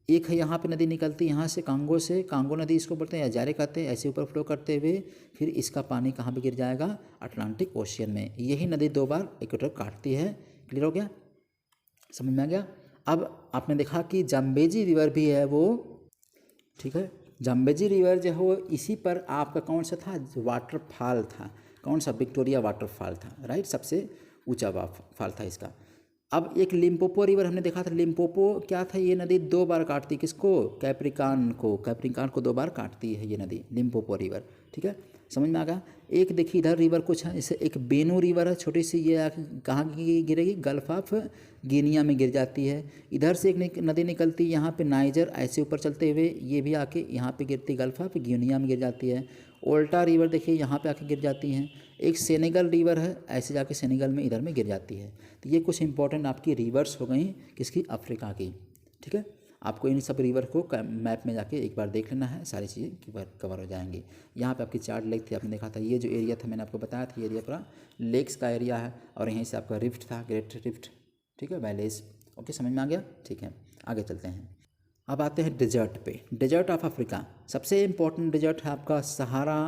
Speaker 1: एक है यहाँ पे नदी निकलती है यहाँ से, कांगो से, कांगो नदी इसको बोलते हैं या जारे कहते हैं, ऐसे ऊपर फ्लो करते हुए फिर इसका पानी कहाँ पे गिर जाएगा? अटलांटिक ओशियन में। यही नदी 2 बार इक्वेटर काटती है। क्लियर हो गया? समझ में आ गया? अब आपने देखा कि जाम्बेजी रिवर भी है वो, ठीक है, जाम्बेजी रिवर जो है वो इसी पर आपका कौन सा था? वाटरफॉल था। कौन सा? विक्टोरिया वाटरफॉल था, राइट, सबसे ऊँचा फॉल था इसका। अब एक लिम्पोपो रिवर हमने देखा था। लिम्पोपो क्या था? ये नदी 2 बार काटती है किसको? कैप्रिकॉन को 2 बार काटती है ये नदी, लिम्पोपो रिवर। ठीक है? समझ में आ गया? एक देखिए इधर रिवर कुछ है, जैसे एक बेनू रिवर है छोटी सी, ये कहाँ गिरेगी? गल्फ ऑफ गिनिया में गिर जाती है। इधर से एक नदी निकलती है यहाँ पे नाइजर, ऐसे ऊपर चलते हुए ये भी आके यहाँ पे गिरती, गल्फ ऑफ गिनिया में गिर जाती है। ओल्टा रिवर देखिए यहाँ पे आके गिर जाती हैं। एक सेनेगल रिवर है, ऐसे जाके सेनेगल में इधर में गिर जाती है। तो ये कुछ इंपॉर्टेंट आपकी रिवर्स हो गई किसकी, अफ्रीका की। ठीक है, आपको इन सब रिवर को मैप में जाके एक बार देख लेना है, सारी चीज़ें कवर हो जाएंगी। यहाँ पे आपकी 4 लेक थी, आपने देखा था। ये जो एरिया था मैंने आपको बताया था, ये एरिया पूरा लेक्स का एरिया है, और यहीं से आपका रिफ्ट था, ग्रेट रिफ्ट। ठीक है, वैलीज। ओके, समझ में आ गया। ठीक है, आगे चलते हैं। अब आते हैं डेजर्ट पे। डेजर्ट ऑफ अफ्रीका, सबसे इम्पोर्टेंट डेजर्ट है आपका सहारा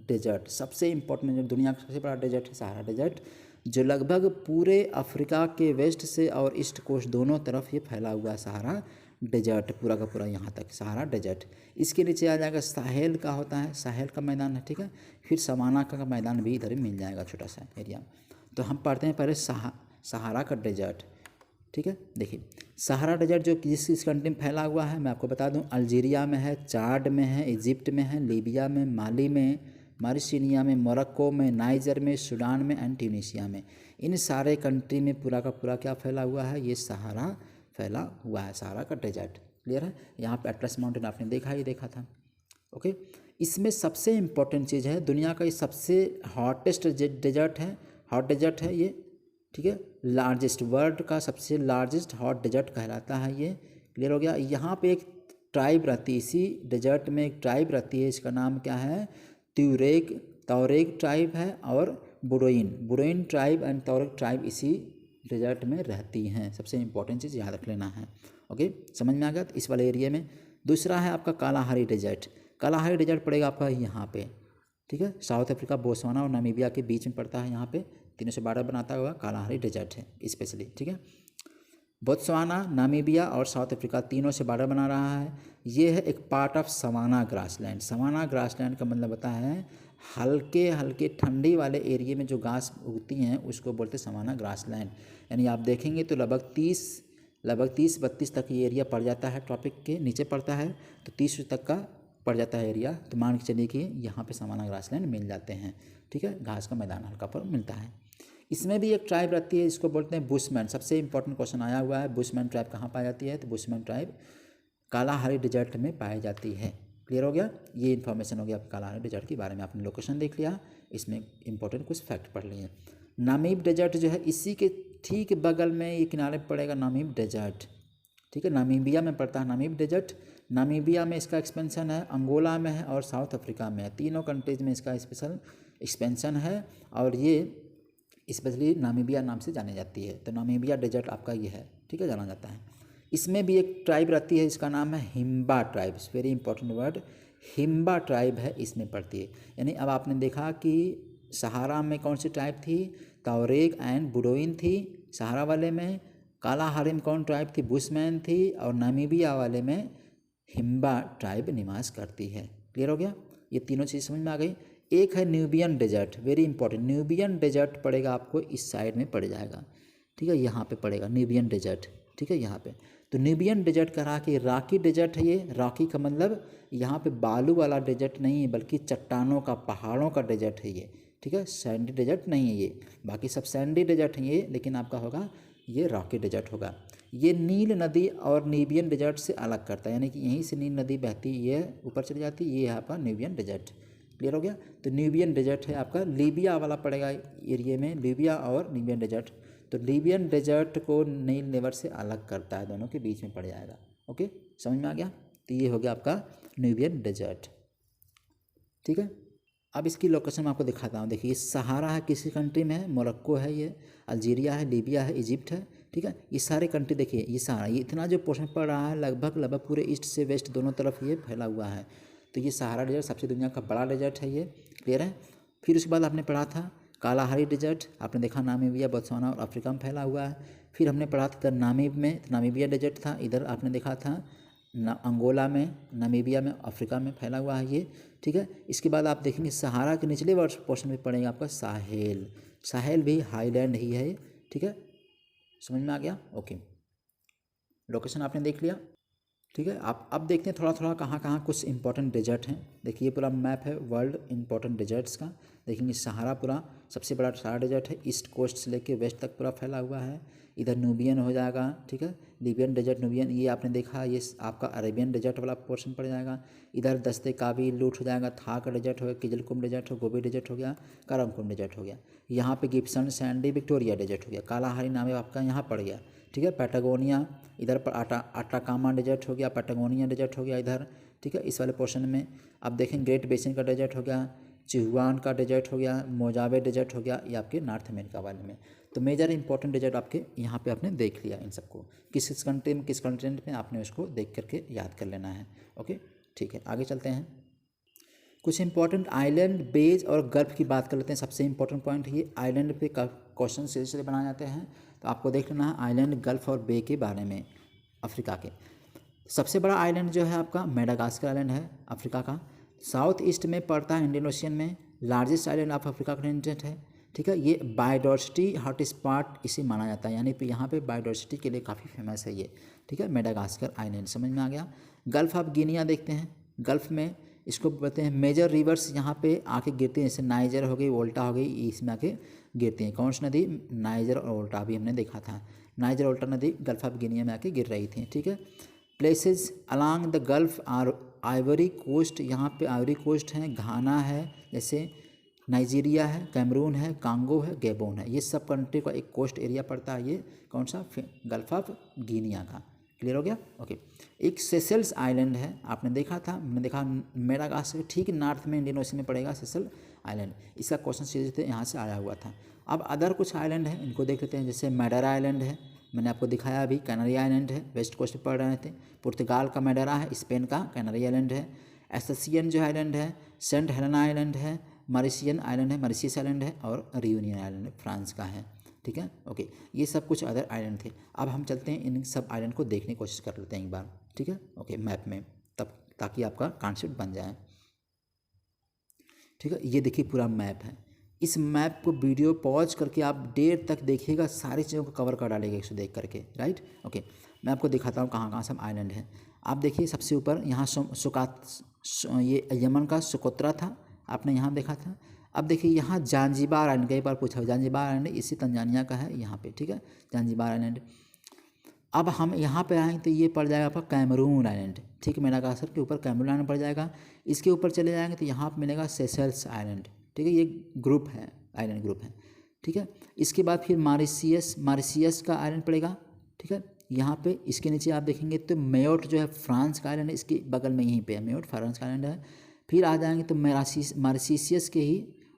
Speaker 1: डेजर्ट। सबसे इम्पोर्टेंट डेजर्ट, दुनिया का सबसे बड़ा डेजर्ट है सहारा डेजर्ट, जो लगभग पूरे अफ्रीका के वेस्ट से और ईस्ट कोस्ट दोनों तरफ ये फैला हुआ है। सहारा डेजर्ट पूरा का पूरा यहाँ तक सहारा डेजर्ट। इसके नीचे आ जाएगा साहेल का होता है, साहेल का मैदान है। ठीक है, फिर समाना का मैदान भी इधर मिल जाएगा, छोटा सा एरिया। तो हम पढ़ते हैं पहले सहारा का डेजर्ट। ठीक है, देखिए सहारा डेजर्ट जो किस कंट्री में फैला हुआ है मैं आपको बता दूं। अल्जीरिया में है, चाड में है, इजिप्ट में है, लीबिया में, माली में, मॉरिशनिया में, मोरक्को में, नाइजर में, सूडान में एंड ट्यूनीशिया में। इन सारे कंट्री में पूरा का पूरा क्या फैला हुआ है, ये सहारा फैला हुआ है, सहारा का डेजर्ट। क्लियर है। यहाँ पे एटलस माउंटेन आपने देखा था। ओके, इसमें सबसे इम्पोर्टेंट चीज़ है, दुनिया का ये सबसे हॉटेस्ट डेजर्ट है, हॉट डेजर्ट है ये। ठीक है, लार्जेस्ट, वर्ल्ड का सबसे लार्जेस्ट हॉट डेजर्ट कहलाता है ये। क्लियर हो गया। यहाँ पे एक ट्राइब रहती है, इसी डेजर्ट में एक ट्राइब रहती है, इसका नाम क्या है, तौरेग ट्राइब है, और बुरोइन ट्राइब एंड तौरेग ट्राइब इसी डेजर्ट में रहती हैं। सबसे इंपॉर्टेंट चीज़ याद रख लेना है। ओके, समझ में आ गया। तो इस वाले एरिया में दूसरा है आपका कालाहारी डेजर्ट। कालाहारी डेजर्ट पड़ेगा आपका यहाँ पे। ठीक है, साउथ अफ्रीका, बोत्सवाना और नामीबिया के बीच में पड़ता है। यहाँ पे तीनों से बॉर्डर बनाता हुआ कालाहारी डेजर्ट है स्पेशली। ठीक है, बोत्सवाना, नामीबिया और साउथ अफ्रीका तीनों से बॉर्डर बना रहा है। ये है एक part of savanna grassland. Savanna grassland का मतलब होता है हल्के हल्के ठंडी वाले एरिया में जो घास उगती हैं उसको बोलते हैं सवाना ग्रासलैंड। यानी आप देखेंगे तो लगभग 30-32 तक ये एरिया पड़ जाता है, ट्रॉपिक के नीचे पड़ता है तो 30 तक का पड़ जाता है एरिया। तो मान के चलिए कि यहाँ पे सवाना ग्रासलैंड मिल जाते हैं। ठीक है, घास का मैदान हल्का पर मिलता है। इसमें भी एक ट्राइब रहती है, इसको बोलते हैं बुशमैन। सबसे इंपॉर्टेंट क्वेश्चन आया हुआ है, बुशमैन ट्राइब कहाँ पाई जाती है, तो बुशमैन ट्राइब कालाहारी डेजर्ट में पाई जाती है। क्लियर हो गया। ये इन्फॉर्मेशन हो गया कालाहारी डेजर्ट के बारे में। आपने लोकेशन देख लिया, इसमें इंपॉर्टेंट कुछ फैक्ट पढ़ लिए। नामीब डेजर्ट जो है इसी के ठीक बगल में ये किनारे पड़ेगा नामीब डेजर्ट। ठीक है, नामीबिया में पड़ता है नामीब डेजर्ट। नामीबिया में इसका एक्सपेंशन है, अंगोला में है और साउथ अफ्रीका में है। तीनों कंट्रीज़ में इसका स्पेशल एक्सपेंशन है और ये स्पेशली नामीबिया नाम से जानी जाती है। तो नामीबिया डेजर्ट आपका ये है। ठीक है, जाना जाता है। इसमें भी एक ट्राइब रहती है, इसका नाम है Himba tribe. Very important word, Himba tribe है, इसमें पड़ती है। यानी अब आपने देखा कि सहारा में कौन सी ट्राइब थी, तौरेग एंड बुरोइन थी सहारा वाले में। कालाहारी में कौन ट्राइब थी, बुशमैन थी। और नामीबिया वाले में हिम्बा ट्राइब निवास करती है। क्लियर हो गया। ये तीनों चीज़ समझ में आ गई। एक है Nubian desert, very important. Nubian desert पड़ेगा आपको इस साइड में पड़ जाएगा। ठीक है, यहाँ पे पड़ेगा न्यूबियन डेजर्ट। ठीक है, यहाँ पे तो न्यूबियन डेजर्ट करा के रॉकी डेजर्ट है ये। रॉकी का मतलब यहाँ पे बालू वाला डेजर्ट नहीं है, बल्कि चट्टानों का, पहाड़ों का डेजर्ट है ये। ठीक है, सैंडी डेजर्ट नहीं है ये। बाकी सब सैंडी डेजर्ट है ये, लेकिन आपका होगा ये रॉकी डेजर्ट होगा। ये नील नदी और नीबियन डेजर्ट से अलग करता है, यानी कि यहीं से नील नदी बहती है, ऊपर चली जाती है। ये है आपका न्यूबियन डेजर्ट। क्लियर हो गया। तो न्यूबियन डेजर्ट है आपका, लीबिया वाला पड़ेगा एरिया में, लीबिया और न्यूबियन डेजर्ट। तो लीबियन डेजर्ट को नील नेवर से अलग करता है, दोनों के बीच में पड़ जाएगा। ओके, समझ में आ गया। तो ये हो गया आपका न्यूबियन डेजर्ट। ठीक है, अब इसकी लोकेशन मैं आपको दिखाता हूँ। देखिए, सहारा है किसी कंट्री में है, मोरक्को है, ये अल्जीरिया है, लीबिया है, इजिप्ट है। ठीक है, ये सारे कंट्री देखिए, ये सहारा, ये इतना जो पोर्शन पड़ रहा है लगभग पूरे ईस्ट से वेस्ट दोनों तरफ ये फैला हुआ है। तो ये सहारा डेजर्ट सबसे दुनिया का बड़ा डेजर्ट है ये। क्लियर है। फिर उसके बाद आपने पढ़ा था कालाहारी डेजर्ट, आपने देखा नामीबिया, बोत्सवाना और अफ्रीका में फैला हुआ है। फिर हमने पढ़ा था नामीब में, नामीबिया डेजर्ट था, इधर आपने देखा था अंगोला में, नामीबिया में, अफ्रीका में फैला हुआ है ये। ठीक है, इसके बाद आप देखेंगे सहारा के निचले पोर्शन में पड़ेगा आपका साहेल। साहेल भी हाईलैंड ही है। ठीक है, समझ में आ गया। ओके, लोकेशन आपने देख लिया। ठीक है, आप अब देखते हैं थोड़ा थोड़ा कहाँ कहाँ कुछ इंपॉर्टेंट डेजर्ट हैं। देखिए, ये पूरा मैप है वर्ल्ड इंपॉर्टेंट डेजर्ट्स का। देखेंगे सहारा पूरा सबसे बड़ा सहारा डेजर्ट है, ईस्ट कोस्ट से लेके वेस्ट तक पूरा फैला हुआ है। इधर नूबियन हो जाएगा, ठीक है, लीबियन डेजर्ट, नूबियन ये आपने देखा, ये आपका अरेबियन डेजर्ट वाला पोर्शन पड़ जाएगा। इधर दस्ते काबी लूट हो जाएगा, था का डेजर्ट हो गया, किजलकुम डेजर्ट हो, गोबी डेजर्ट हो गया, काराकोरम डेजर्ट हो गया। यहाँ पे गिब्सन सैंडी विक्टोरिया डेजर्ट हो गया, कालाहारी नाम है आपका यहाँ पड़ गया, ठीक है। पैटागोनिया इधर पर अटाकामा डेजर्ट हो गया, पैटागोनिया डेजर्ट हो गया इधर, ठीक है। इस वाले पोर्शन में अब देखें ग्रेट बेसिन का डेजर्ट हो गया, चिहुआन का डेजर्ट हो गया, मोजावे डेजर्ट हो गया, ये आपके नॉर्थ अमेरिका वाले में। तो मेजर इंपॉर्टेंट डेजर्ट आपके यहाँ पे आपने देख लिया इन सबको, किस कंट्री में किस कंटिनेंट में आपने उसको देख करके याद कर लेना है। ओके ठीक है, आगे चलते हैं। कुछ इंपॉर्टेंट आइलैंड, बेज और गल्फ की बात कर लेते हैं। सबसे इंपॉर्टेंट पॉइंट ये आइलैंड पे क्वेश्चन सिलसिले बनाए जाते हैं, तो आपको देख लेना है आइलैंड, गल्फ और बे के बारे में अफ्रीका के। सबसे बड़ा आइलैंड जो है आपका मेडागास्कर आइलैंड है अफ्रीका का, साउथ ईस्ट में पड़ता है इंडियन ओशियन में, largest island of Africa continent है, ठीक है। ये बायोडाइवर्सिटी हॉटस्पॉट इसे माना जाता है, यानी कि यहाँ पे बायोडाइवर्सिटी के लिए काफ़ी फेमस है ये, ठीक है। मेडागास्कर आइलैंड समझ में आ गया। गल्फ ऑफ गिनिया देखते हैं, गल्फ में इसको बोलते हैं मेजर रिवर्स यहाँ पे आके गिरते हैं, जैसे नाइजर हो गई, वोल्टा हो गई, इसमें आके गिरती हैं। कौन सी नदी? नाइजर और वोल्टा, अभी हमने देखा था नाइजर वोल्टा नदी गल्फ ऑफ गिनिया में आके गिर रही थी, ठीक है। Places along the gulf are Ivory Coast, यहाँ पे आइवरी कोस्ट है, घाना है, जैसे नाइजीरिया है, कैमरून है, कांगो है, गैबोन है, ये सब कंट्री का एक कोस्ट एरिया पड़ता है। ये कौन सा? गल्फ ऑफ गिनिया का। क्लियर हो गया? ओके। एक सेशल्स आइलैंड है, आपने देखा था, मैंने देखा मेडागास्कर ठीक नॉर्थ में इंडियन ओशन में पड़ेगा सेशल आइलैंड। इसका क्वेश्चन सीरीज यहाँ से आया हुआ था। अब अदर कुछ आइलैंड है, इनको देख लेते हैं। जैसे मैडेरा आइलैंड है, मैंने आपको दिखाया अभी, कैनरी आइलैंड है, वेस्ट कोस्ट पे पड़ रहे थे। पुर्तगाल का मैडेरा है, स्पेन का कैनरी आइलैंड है। एसेसियन जो आइलैंड है, सेंट हेलेना आइलैंड है, मॉरिशियन आइलैंड है, मॉरिशियस आइलैंड है, और रियूनियन आइलैंड फ्रांस का है, ठीक है। ओके, ये सब कुछ अदर आइलैंड थे। अब हम चलते हैं इन सब आइलैंड को देखने की कोशिश कर लेते हैं एक बार, ठीक है। ओके, मैप में, तब ताकि आपका कॉन्सेप्ट बन जाए, ठीक है। ये देखिए पूरा मैप है। इस मैप को वीडियो पॉज करके आप देर तक देखिएगा, सारी चीज़ों को कवर कर डालेगा इसको देख करके, राइट। ओके, मैं आपको दिखाता हूँ कहाँ कहाँ सब आइलैंड है। आप देखिए सबसे ऊपर यहाँ ये यमन का सुकोत्रा था, आपने यहाँ देखा था। अब देखिए यहाँ जांजिबार आइलैंड, कई बार पूछा, जांजिबार आइलैंड इसी तंजानिया का है यहाँ पे, ठीक है, जांजिबार आइलैंड। अब हम यहाँ पे आएंगे तो ये पड़ जाएगा आपका कैमरून आइलैंड, ठीक है। मेडागास्कर के ऊपर कैमरून आइलैंड पड़ जाएगा। इसके ऊपर चले जाएंगे तो यहाँ पर मिलेगा सेशल्स आइलैंड, ठीक है। ये ग्रुप है, आइलैंड ग्रुप है, ठीक है। इसके बाद फिर मॉरिशियस का आइलैंड पड़ेगा, ठीक है। यहाँ पे इसके नीचे आप देखेंगे तो मेयोट जो है फ्रांस का आइलैंड है, इसके बगल में यहीं पे है, मेयोट फ्रांस का आइलैंड है। फिर आ जाएंगे तो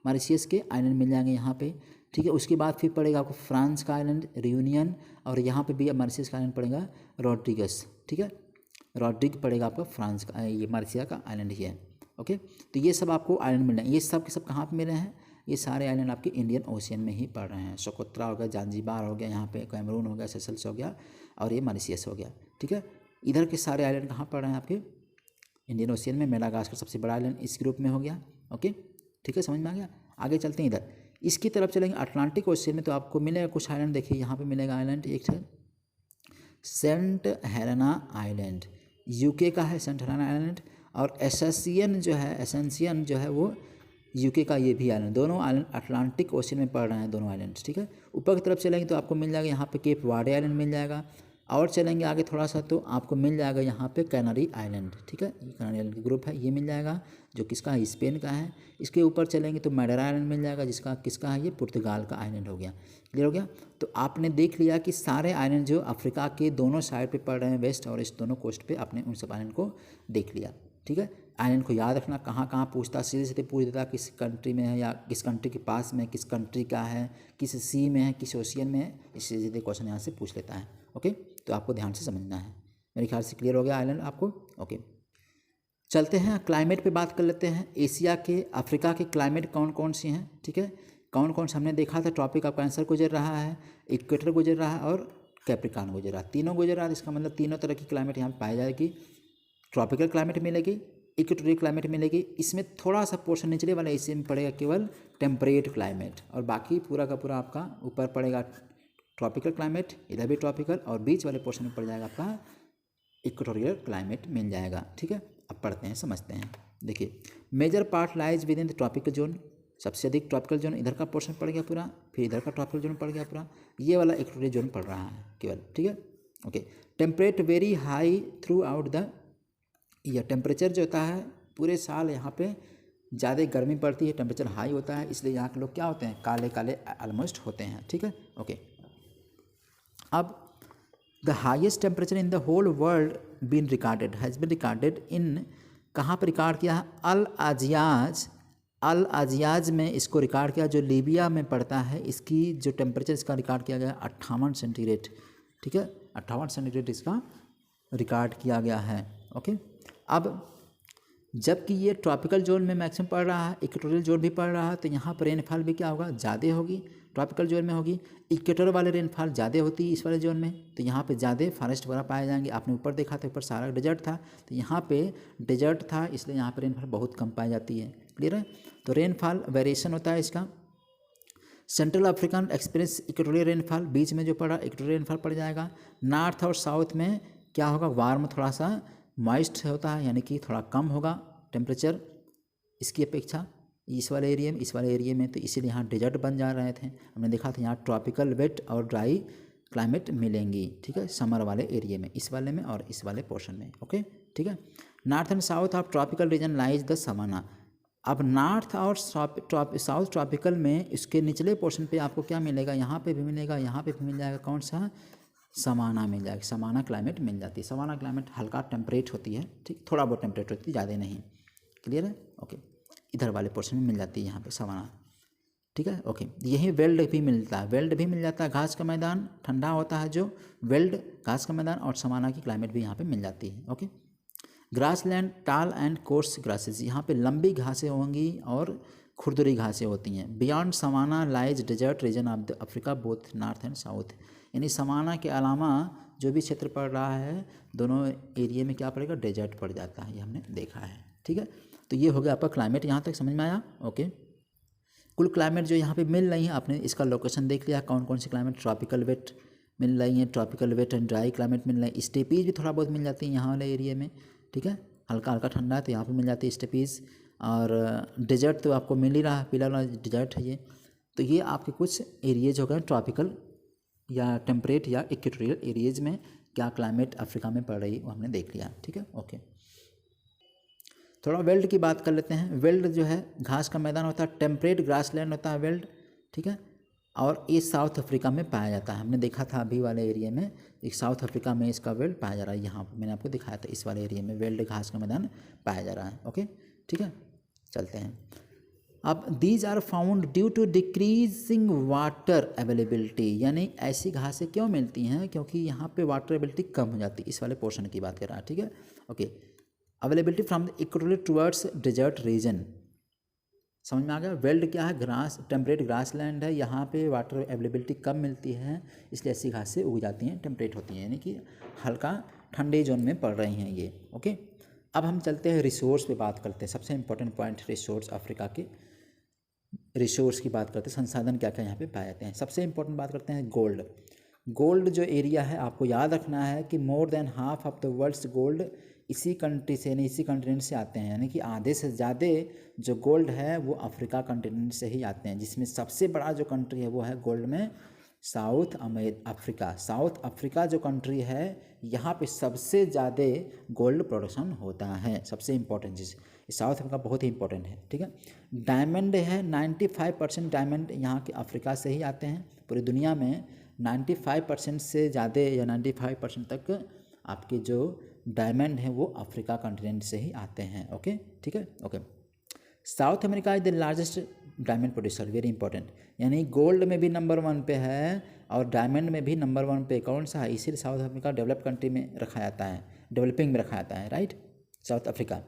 Speaker 1: मॉरिशियस के आइलैंड मिल जाएंगे यहाँ पे, ठीक है। उसके बाद फिर पड़ेगा आपको फ्रांस का आइलैंड रियूनियन, और यहाँ पे भी मॉरिशियस का आइलैंड पड़ेगा रॉड्रिगस, ठीक है। रॉड्रिग पड़ेगा आपका फ्रांस का, ये मॉरिशिया का आइलैंड ही है, ओके। तो ये सब आपको आइलैंड मिल रहे हैं। ये सब के सब कहाँ पे मिल रहे हैं? ये सारे आइलैंड आपके इंडियन ओशियन में ही पड़ रहे हैं। सोकोत्रा हो गया, जांजिबार हो गया, यहाँ पे कैमरून हो गया, सेशल्स हो गया, और ये मॉरिशियस हो गया, ठीक है। इधर के सारे आइलैंड कहाँ पड़ रहे हैं आपके? इंडियन ओशियन में। मेडागास्कर सबसे बड़ा आइलैंड इस ग्रुप में हो गया, ओके, ठीक है, समझ में आ गया। आगे चलते हैं इधर, इसकी तरफ चलेंगे अटलांटिक ओशियन में, तो आपको मिलेगा कुछ आइलैंड। देखिए यहाँ पे मिलेगा आइलैंड, एक है सेंट हेलेना आइलैंड, यूके का है सेंट हेलेना आइलैंड, और एसेंसियन जो है वो यूके का ये भी आइलैंड। दोनों आइलैंड अटलांटिक ओशियन में पड़ रहे हैं दोनों आइलैंड्स, ठीक है। ऊपर की तरफ चलेंगे तो आपको मिल जाएगा यहाँ पे केप वार्डे आइलैंड मिल जाएगा, और चलेंगे आगे थोड़ा सा तो आपको मिल जाएगा यहाँ पे कैनरी आइलैंड, ठीक है। कैनरी आइलैंड का ग्रुप है, ये मिल जाएगा, जो किसका है? स्पेन का है। इसके ऊपर चलेंगे तो मैडेरा आइलैंड मिल जाएगा, जिसका किसका है? ये पुर्तगाल का आइलैंड हो गया। क्लियर हो गया? तो आपने देख लिया कि सारे आइलैंड जो अफ्रीका के दोनों साइड पे पड़ रहे हैं, वेस्ट और ईस्ट दोनों कोस्ट पे, आपने उन सब आइलैंड को देख लिया, ठीक है। आइलैंड को याद रखना, कहाँ कहाँ पूछता, सीधे सीधे पूछ देता किस कंट्री में है, या किस कंट्री के पास में, किस कंट्री का है, किस सी में है, किस ओशियन में है, इससे सीधे क्वेश्चन यहाँ से पूछ लेता है, ओके। तो आपको ध्यान से समझना है। मेरे ख्याल से क्लियर हो गया आइलैंड आपको, ओके। चलते हैं क्लाइमेट पे बात कर लेते हैं। एशिया के, अफ्रीका के क्लाइमेट कौन कौन सी हैं, ठीक है। कौन कौन से हमने देखा था, टॉपिक ऑफ कैंसर गुजर रहा है, इक्वेटर गुजर रहा है, और कैप्रिकॉर्न गुजर रहा है। तीनों गुजर रहा है, इसका मतलब तीनों तरह की क्लाइमेट यहाँ पाई जाएगी। ट्रॉपिकल क्लाइमेट मिलेगी, इक्वेटोरियल क्लाइमेट मिलेगी। इसमें थोड़ा सा पोर्शन निचले वाला हिस्से में पड़ेगा केवल टेम्परेट क्लाइमेट, और बाकी पूरा का पूरा आपका ऊपर पड़ेगा ट्रॉपिकल क्लाइमेट, इधर भी ट्रॉपिकल, और बीच वाले पोर्शन में पड़ जाएगा आपका इक्वेटोरियल क्लाइमेट मिल जाएगा, ठीक है। अब पढ़ते हैं, समझते हैं। देखिए, major part lies within the tropical zone, सबसे अधिक ट्रॉपिकल जोन इधर का पोर्शन पड़ गया पूरा, फिर इधर का ट्रॉपिकल जोन पड़ गया पूरा, ये वाला इक्वेटोरियल जोन पड़ रहा है केवल, ठीक है। Okay, temperate very high through out the year, temperature जो होता है पूरे साल यहाँ पे ज़्यादा गर्मी पड़ती है, टेम्परेचर हाई होता है, इसलिए यहाँ के लोग क्या होते हैं, काले काले ऑलमोस्ट होते हैं, ठीक है। ओके, अब the highest temperature in the whole world been recorded has been recorded in, कहाँ पर रिकॉर्ड किया है, अल अजियाज में इसको रिकॉर्ड किया, जो लीबिया में पड़ता है। इसकी जो टेम्परेचर इसका रिकॉर्ड किया गया 58 सेंटीग्रेड, ठीक है, 58 सेंटीग्रेड इसका रिकॉर्ड किया गया है। ओके, अब जबकि ये ट्रॉपिकल जोन में मैक्सिमम पड़ रहा है, इक्वेटोरियल जोन भी पड़ रहा है, तो यहाँ पर रेनफॉल भी क्या होगा, ज़्यादा होगी, ट्रॉपिकल जोन में होगी। इक्वेटर वाले रेनफॉल ज़्यादा होती है इस वाले जोन में, तो यहाँ पे ज़्यादा फॉरेस्ट वगैरह पाए जाएंगे। आपने ऊपर देखा था, ऊपर सारा डेजर्ट था, तो यहाँ पे डेजर्ट था, इसलिए यहाँ पे रेनफॉल बहुत कम पाई जाती है। क्लियर है, तो रेनफॉल वेरिएशन होता है इसका। Central African experience equatorial rainfall, बीच में जो पड़ा इक्वेटोरियल रेनफॉल पड़ जाएगा। नॉर्थ और साउथ में क्या होगा, वार्म थोड़ा सा मॉइस्ट होता है, यानी कि थोड़ा कम होगा टेम्परेचर इसकी अपेक्षा इस वाले एरिया में, तो इसीलिए यहाँ डेजर्ट बन जा रहे थे। हमने देखा था यहाँ ट्रॉपिकल वेट और ड्राई क्लाइमेट मिलेंगी, ठीक है, समर वाले एरिया में, इस वाले में और इस वाले पोर्शन में। ओके, ठीक है। North and south of tropical region lies the savanna. अब नॉर्थ और साउथ ट्रॉपिकल में इसके निचले पोर्शन पे आपको क्या मिलेगा, यहाँ पे भी मिलेगा, यहाँ पे भी मिल जाएगा, कौन सा, समाना मिल जाएगा, समाना क्लाइमेट मिल जाती है। समाना क्लाइमेट हल्का टेम्परेट होती है, ठीक, थोड़ा बहुत टेम्परेट होती है, ज़्यादा नहीं। क्लियर है, ओके, इधर वाले पोर्शन में मिल जाती है यहाँ पे समाना, ठीक है। ओके, यही वेल्ड भी मिलता है, वेल्ड भी मिल जाता है, घास का मैदान ठंडा होता है जो वेल्ड घास का मैदान, और समाना की क्लाइमेट भी यहाँ पे मिल जाती है। ओके, ग्रास लैंड टाल एंड कोर्स ग्रासेस, यहाँ पे लंबी घासें होंगी और खुरदुरी घासें होती हैं। Beyond savanna lies desert region of the Africa both north and south, यानी समाना के अलावा जो भी क्षेत्र पड़ रहा है दोनों एरिया में क्या पड़ेगा, डेजर्ट पड़ जाता है, ये हमने देखा है, ठीक है। तो ये हो गया आपका क्लाइमेट, यहाँ तक समझ में आया। ओके, कुल क्लाइमेट जो यहाँ पे मिल रही है, आपने इसका लोकेशन देख लिया, कौन कौन सी क्लाइमेट, ट्रॉपिकल वेट मिल रही है, tropical wet and dry climate मिल रही है, स्टेपीज भी थोड़ा बहुत मिल जाती है यहाँ वाले एरिया में, ठीक है, हल्का हल्का ठंडा है तो यहाँ पे मिल जाती है स्टेपीज, और डेजर्ट तो आपको मिल ही रहा है, पीला वाला डेजर्ट है ये। तो ये आपके कुछ एरिएज हो गए ट्रॉपिकल या टेम्परेट या इक्वेटोरियल एरिएज में क्या क्लाइमेट अफ्रीका में पड़ रही है वो हमने देख लिया, ठीक है। ओके, थोड़ा वेल्ड की बात कर लेते हैं। वेल्ड जो है घास का मैदान होता है, टेम्परेट ग्रासलैंड होता है वेल्ड, ठीक है, और ये साउथ अफ्रीका में पाया जाता है। हमने देखा था अभी वाले एरिया में, एक साउथ अफ्रीका में इसका वेल्ड पाया जा रहा है, यहाँ मैंने आपको दिखाया था, इस वाले एरिया में वेल्ड घास का मैदान पाया जा रहा है। ओके, ठीक है, चलते हैं। अब these are found due to decreasing water availability, यानी ऐसी घासें क्यों मिलती हैं, क्योंकि यहाँ पे वाटर अवेलेबिलिटी कम हो जाती है, इस वाले पोर्शन की बात कर रहा है, ठीक है। Okay, availability from the equatorial towards desert region, समझ में आ गया। वेल्ड क्या है, ग्रास, टेम्परेट ग्रास लैंड है, यहाँ पे वाटर अवेलेबिलिटी कम मिलती है, इसलिए ऐसी घासें उग जाती हैं, टेम्परेट होती हैं, यानी कि हल्का ठंडे जोन में पड़ रही हैं ये। ओके, अब हम चलते हैं रिसोर्स पे बात करते हैं, सबसे इंपॉर्टेंट पॉइंट रिसोर्स, अफ्रीका के रिसोर्स की बात करते हैं, संसाधन क्या क्या यहाँ पे पाए जाते हैं। सबसे इंपॉर्टेंट बात करते हैं गोल्ड। गोल्ड जो एरिया है, आपको याद रखना है कि more than half of the world's gold इसी कंट्री से, यानी इसी कंटिनेंट से आते हैं, यानी कि आधे से ज़्यादा जो गोल्ड है वो अफ्रीका कंटिनेंट से ही आते हैं, जिसमें सबसे बड़ा जो कंट्री है वो है गोल्ड में साउथ अफ्रीका। साउथ अफ्रीका जो कंट्री है यहाँ पे सबसे ज़्यादा गोल्ड प्रोडक्शन होता है, सबसे इंपॉर्टेंट चीज़ साउथ अफ्रीका बहुत ही इंपॉर्टेंट है, ठीक है। डायमंड है, 95% डायमंड यहाँ के अफ्रीका से ही आते हैं। पूरी दुनिया में 95% से ज़्यादा या 95% तक आपके जो डायमंड हैं वो अफ्रीका कॉन्टिनेंट से ही आते हैं। ओके, ठीक है। Okay, south America is the largest diamond producer, very important, यानी गोल्ड में भी नंबर 1 पे है और डायमंड में भी नंबर 1 पे कौन सा है, इसीलिए साउथ अफ्रीका डेवलप कंट्री में रखा जाता है, डेवलपिंग में रखा जाता है, राइट, साउथ अफ्रीका।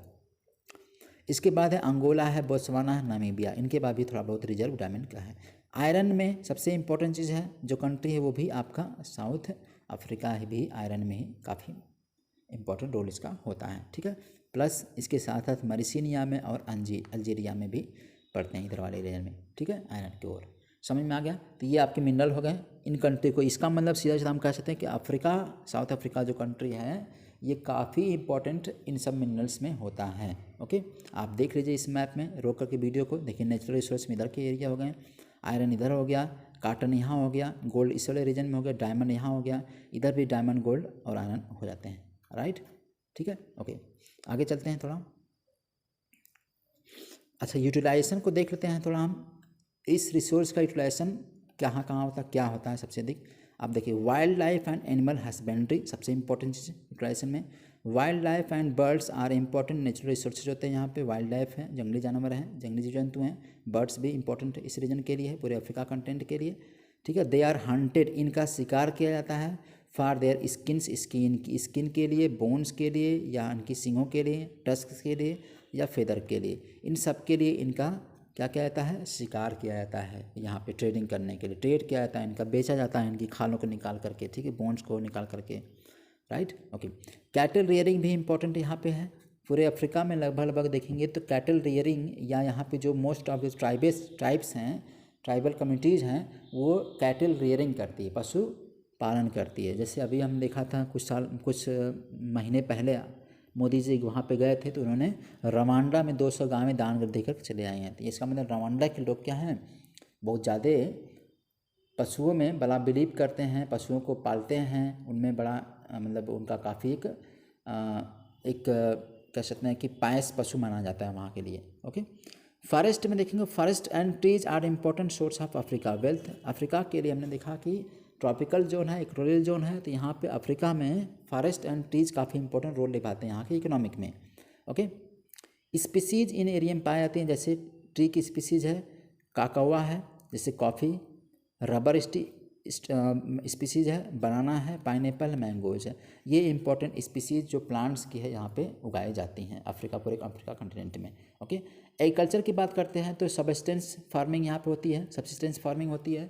Speaker 1: इसके बाद है अंगोला है, बोत्सवाना है, नामीबिया, इनके बाद भी थोड़ा बहुत रिजर्व डायमंड का है। आयरन में सबसे इंपॉर्टेंट चीज़ है जो कंट्री है वो भी आपका साउथ अफ्रीका है, भी आयरन में ही काफ़ी इंपॉर्टेंट रोल इसका होता है, ठीक है। प्लस इसके साथ साथ मरीसिनिया में और अल्जीरिया में भी पड़ते हैं, इधर वाले एरिया में, ठीक है, आयरन की ओर। समझ में आ गया। तो ये आपके मिनरल हो गए इन कंट्री को। इसका मतलब सीधा सीधा हम कह सकते हैं कि अफ्रीका, साउथ अफ्रीका जो कंट्री है ये काफ़ी इंपॉर्टेंट इन सब मिनरल्स में होता है। ओके, आप देख लीजिए इस मैप में, रोक करके वीडियो को देखिए। नेचुरल रिसोर्स में इधर के एरिया हो गए, आयरन इधर हो गया, काटन यहाँ हो गया, गोल्ड इस वाले रीजन में हो गया, डायमंड यहाँ हो गया, इधर भी डायमंड, गोल्ड और आयरन हो जाते हैं। राइट, ठीक है। ओके, आगे चलते हैं थोड़ा। अच्छा, यूटिलाइजेशन को देख लेते हैं थोड़ा हम। इस रिसोर्स का यूटिलाइजेशन कहाँ कहाँ होता है, क्या होता है सबसे अधिक। आप देखिए, wild life and animal husbandry सबसे इंपॉर्टेंट चीज़ यूटिलाइजेशन में। Wild life and birds are important natural resources होते हैं यहाँ पे। वाइल्ड लाइफ है, जंगली जानवर हैं, जंगली जीव जंतु हैं। बर्ड्स भी इंपॉर्टेंट इस रीजन के लिए है, पूरे अफ्रीका कंटेंट के लिए, ठीक है। दे आर हंटेड, इनका शिकार किया जाता है। फॉर देयर स्किन्स, स्किन के लिए, बोन्स के लिए, या इनकी सींगों के लिए, टस्क के लिए, या फेदर के लिए, इन सब के लिए इनका क्या किया जाता है, शिकार किया जाता है। यहाँ पे ट्रेडिंग करने के लिए ट्रेड किया जाता है, इनका बेचा जाता है, इनकी खालों को निकाल करके, ठीक है, बोन्स को निकाल करके। Right, okay. कैटल रियरिंग भी इंपॉर्टेंट यहाँ पे है। पूरे अफ्रीका में लगभग देखेंगे तो कैटल रियरिंग, या यहाँ पे जो मोस्ट ऑफ द ट्राइब्स हैं, ट्राइबल कम्युनिटीज़ हैं, वो कैटल रियरिंग करती है, पशु पालन करती है। जैसे अभी हम देखा था कुछ महीने पहले मोदी जी वहाँ पे गए थे, तो उन्होंने रवांडा में 200 गाँव दान कर देकर चले आए हैं। तो इसका मतलब रवांडा के लोग क्या हैं, बहुत ज़्यादा पशुओं में बड़ा बिलीव करते हैं, पशुओं को पालते हैं, उनमें बड़ा मतलब उनका काफ़ी एक कह सकते हैं कि पायस पशु माना जाता है वहाँ के लिए। ओके, फॉरेस्ट में देखेंगे, forest and trees are important source of Africa wealth. Africa के लिए हमने देखा कि ट्रॉपिकल जोन है, इक्वेटोरियल जोन है, तो यहाँ पे अफ्रीका में फॉरेस्ट एंड ट्रीज काफ़ी इंपॉर्टेंट रोल निभाते हैं यहाँ के इकोनॉमिक में। ओके, स्पीसीज इन एरिया में पाई जाती हैं, जैसे ट्री की स्पीसीज है, काकावा है, जैसे कॉफ़ी, रबर स्पीसीज है, बनाना है, पाइनएप्पल, मैंगोज है। ये इंपॉर्टेंट स्पीसीज जो प्लांट्स की है यहाँ पे उगाई जाती हैं पूरे अफ्रीका कंटिनेंट में। ओके, एग्रीकल्चर की बात करते हैं तो सबसिस्टेंस फार्मिंग यहाँ पे होती है, सबसिस्टेंस फार्मिंग होती है।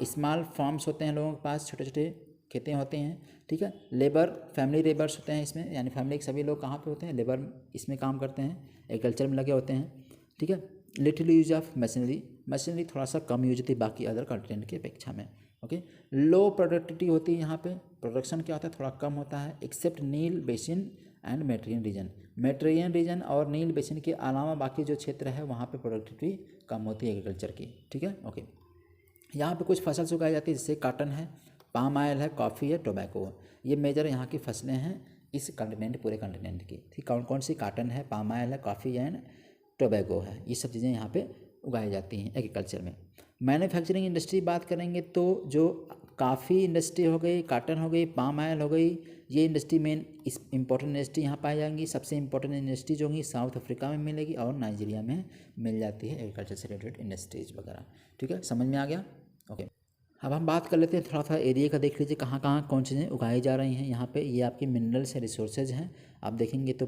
Speaker 1: स्मॉल फार्म्स होते हैं, लोगों के पास छोटे छोटे खेतें होते हैं, ठीक है। लेबर, फैमिली लेबर्स होते हैं इसमें, यानी फैमिली के सभी लोग कहाँ पे होते हैं, लेबर इसमें काम करते हैं, एग्रीकल्चर में लगे होते हैं, ठीक है। लिटिल यूज ऑफ मशीनरी थोड़ा सा कम यूज होती है बाकी अदर कंटिनेंट की अपेक्षा में। ओके, लो प्रोडक्टिविटी होती है यहाँ पे, प्रोडक्शन क्या होता है, थोड़ा कम होता है, except Nile basin and Mediterranean region और नील बेसिन के अलावा बाकी जो क्षेत्र है वहाँ पे प्रोडक्टिविटी कम होती है एग्रीकल्चर की, ठीक है। ओके, यहाँ पे कुछ फसल उगाई जाती है, जैसे कॉटन है, पाम ऑयल है, कॉफ़ी है, टोबैको है। ये मेजर यहाँ की फसलें हैं इस कंटिनेंट, पूरे कंटिनेंट की, ठीक। कौन कौन सी, कॉटन है, पाम ऑयल है, कॉफ़ी एंड टोबैको है, ये सब चीज़ें यहाँ पे उगाई जाती हैं एग्रीकल्चर में। मैन्युफैक्चरिंग इंडस्ट्री बात करेंगे तो जो कॉफ़ी इंडस्ट्री हो गई, कॉटन हो गई, पाम ऑयल हो गई, ये इंडस्ट्री मेन इंपॉर्टेंट इंडस्ट्री यहाँ पाई जाएंगी। सबसे इंपॉर्टेंट इंडस्ट्री जो होंगी साउथ अफ्रीका में मिलेगी और नाइजीरिया में मिल जाती है एग्रीकल्चर से रिलेटेड इंडस्ट्रीज वगैरह, ठीक है, समझ में आ गया। ओके, अब हम बात कर लेते हैं थोड़ा एरिया का, देख लीजिए कहाँ कहाँ कौन चीज़ें उगाई जा रही हैं यहाँ पे। ये आपकी मिनरल्स है, रिसोर्सेज हैं, आप देखेंगे तो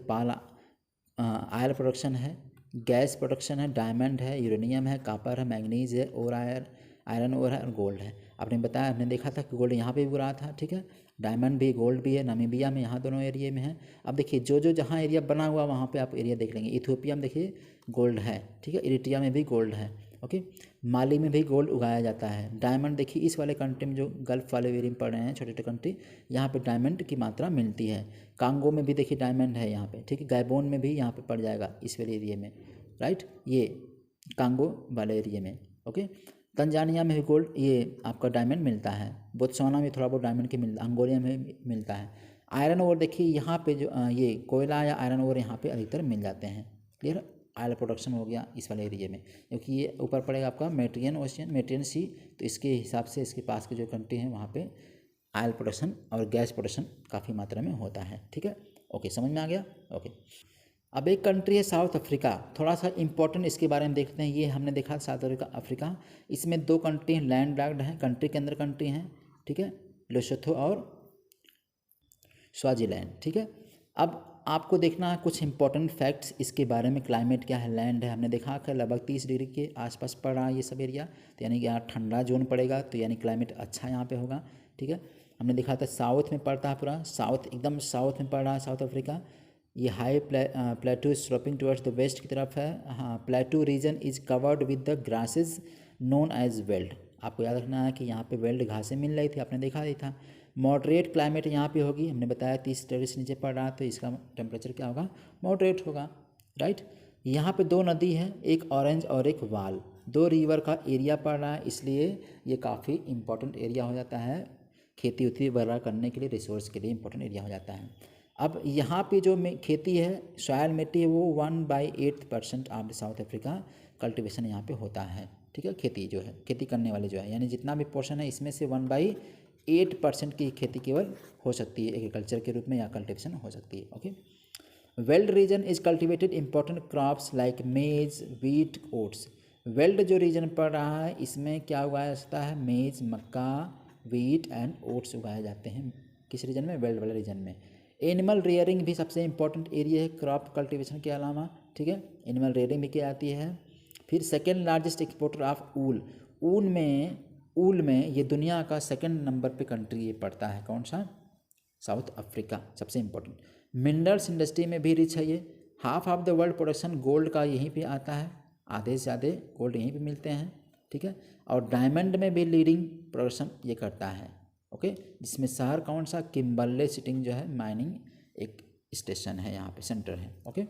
Speaker 1: ऑयल प्रोडक्शन है, गैस प्रोडक्शन है, डायमंड है, यूरेनियम है, कॉपर है, मैंगनीज है, और आयरन ओर है, और गोल्ड है। आपने बताया, हमने देखा था कि गोल्ड यहाँ पे भी हो रहा था, ठीक है। डायमंड भी, गोल्ड भी है, नामीबिया में, यहाँ दोनों एरिया में है। अब देखिए जो जहाँ एरिया बना हुआ वहाँ पे आप एरिया देख लेंगे। इथियोपिया में देखिए गोल्ड है, ठीक है, इरिट्रिया में भी गोल्ड है, ओके। माली में भी गोल्ड उगाया जाता है। डायमंड देखिए इस वाले कंट्री में, जो गल्फ वाले एरिया में पड़ रहे हैं छोटे छोटे कंट्री, यहाँ पे डायमंड की मात्रा मिलती है। कांगो में भी देखिए डायमंड है यहाँ पे, ठीक है। गैबोन में भी यहाँ पे पड़ जाएगा इस वाले एरिया में, राइट, ये कांगो वाले एरिया में, ओके। तंजानिया में भी गोल्ड, ये आपका डायमंड मिलता है। बोत्सवाना में थोड़ा बहुत डायमंड की मिलता है, अंगोलिया में मिलता है। आयरन ओर देखिए यहाँ पे जो ये कोयला या आयरन ओर यहाँ पे अधिकतर मिल जाते हैं, क्लियर। ऑयल प्रोडक्शन हो गया इस वाले एरिया में, क्योंकि ये ऊपर पड़ेगा आपका मेडिटेरेनियन सी, तो इसके हिसाब से इसके पास के जो कंट्री हैं वहाँ पे ऑयल प्रोडक्शन और गैस प्रोडक्शन काफ़ी मात्रा में होता है, ठीक है। ओके, समझ में आ गया। ओके, अब एक कंट्री है साउथ अफ्रीका, थोड़ा सा इंपॉर्टेंट इसके बारे में देखते हैं। ये हमने देखा साउथ अफ्रीका, इसमें दो कंट्री लैंड लॉक्ड हैं, कंट्री के अंदर कंट्री हैं, ठीक है, लेसोथो और स्वाजीलैंड, ठीक है। अब आपको देखना है कुछ इंपॉर्टेंट फैक्ट्स इसके बारे में। क्लाइमेट क्या है, लैंड है, हमने देखा कि लगभग 30 डिग्री के आसपास पड़ रहा है ये सब एरिया, तो यानी कि यहाँ ठंडा जोन पड़ेगा, तो यानी क्लाइमेट अच्छा यहाँ पे होगा, ठीक है। हमने देखा था साउथ में पड़ता है, पूरा साउथ, एकदम साउथ में पड़ रहा है साउथ अफ्रीका। ये high plateau sloping towards the west की तरफ है। हाँ, plateau region is covered with the grasses known as veld. आपको याद रखना है कि यहाँ पे वेल्ड घासें मिल रही थी, आपने देखा ही था। मॉडरेट क्लाइमेट यहाँ पे होगी, हमने बताया 30 डिग्री से नीचे पड़ रहा है तो इसका टेम्परेचर क्या होगा, मॉडरेट होगा, राइट। यहाँ पे दो नदी है, एक ऑरेंज और एक वाल, दो रिवर का एरिया पड़ रहा है, इसलिए ये काफ़ी इंपॉर्टेंट एरिया हो जाता है, खेती उती वगैरह करने के लिए, रिसोर्स के लिए इंपॉर्टेंट एरिया हो जाता है। अब यहाँ पे जो खेती है, सॉयल मिट्टी है, वो 1/8% of the south Africa cultivation यहाँ पे होता है, ठीक है। खेती जो है, खेती करने वाले जो है, यानी जितना भी पोर्शन है इसमें से 1/8% की खेती केवल हो सकती है एग्रीकल्चर के रूप में या कल्टीवेशन हो सकती है, okay. Veld region is cultivated important crops like maize, wheat, oats. Veld जो रीजन पड़ रहा है इसमें क्या उगाया जाता है, मेज, मक्का, व्हीट एंड ओट्स उगाए जाते हैं, किस रीजन में, वेल्ड वाले रीजन में। एनिमल रेयरिंग भी सबसे इंपॉर्टेंट एरिया है क्रॉप कल्टीवेशन के अलावा, ठीक है, एनिमल रेयरिंग भी की जाती है। फिर सेकेंड लार्जेस्ट एक्सपोर्टर ऑफ ऊल, ऊल में ये दुनिया का सेकेंड नंबर पे कंट्री ये पड़ता है, कौन सा, साउथ अफ्रीका, सबसे इंपॉर्टेंट। मिनरल्स इंडस्ट्री में भी रिच है ये, half of the world production gold का यहीं पे आता है, आधे से ज़्यादा गोल्ड यहीं पे मिलते हैं, ठीक है। और डायमंड में भी लीडिंग प्रोडक्शन ये करता है, ओके। जिसमें शहर कौन सा, किम्बर्ले सिटिंग जो है माइनिंग एक स्टेशन है यहाँ पे, सेंटर है, okay.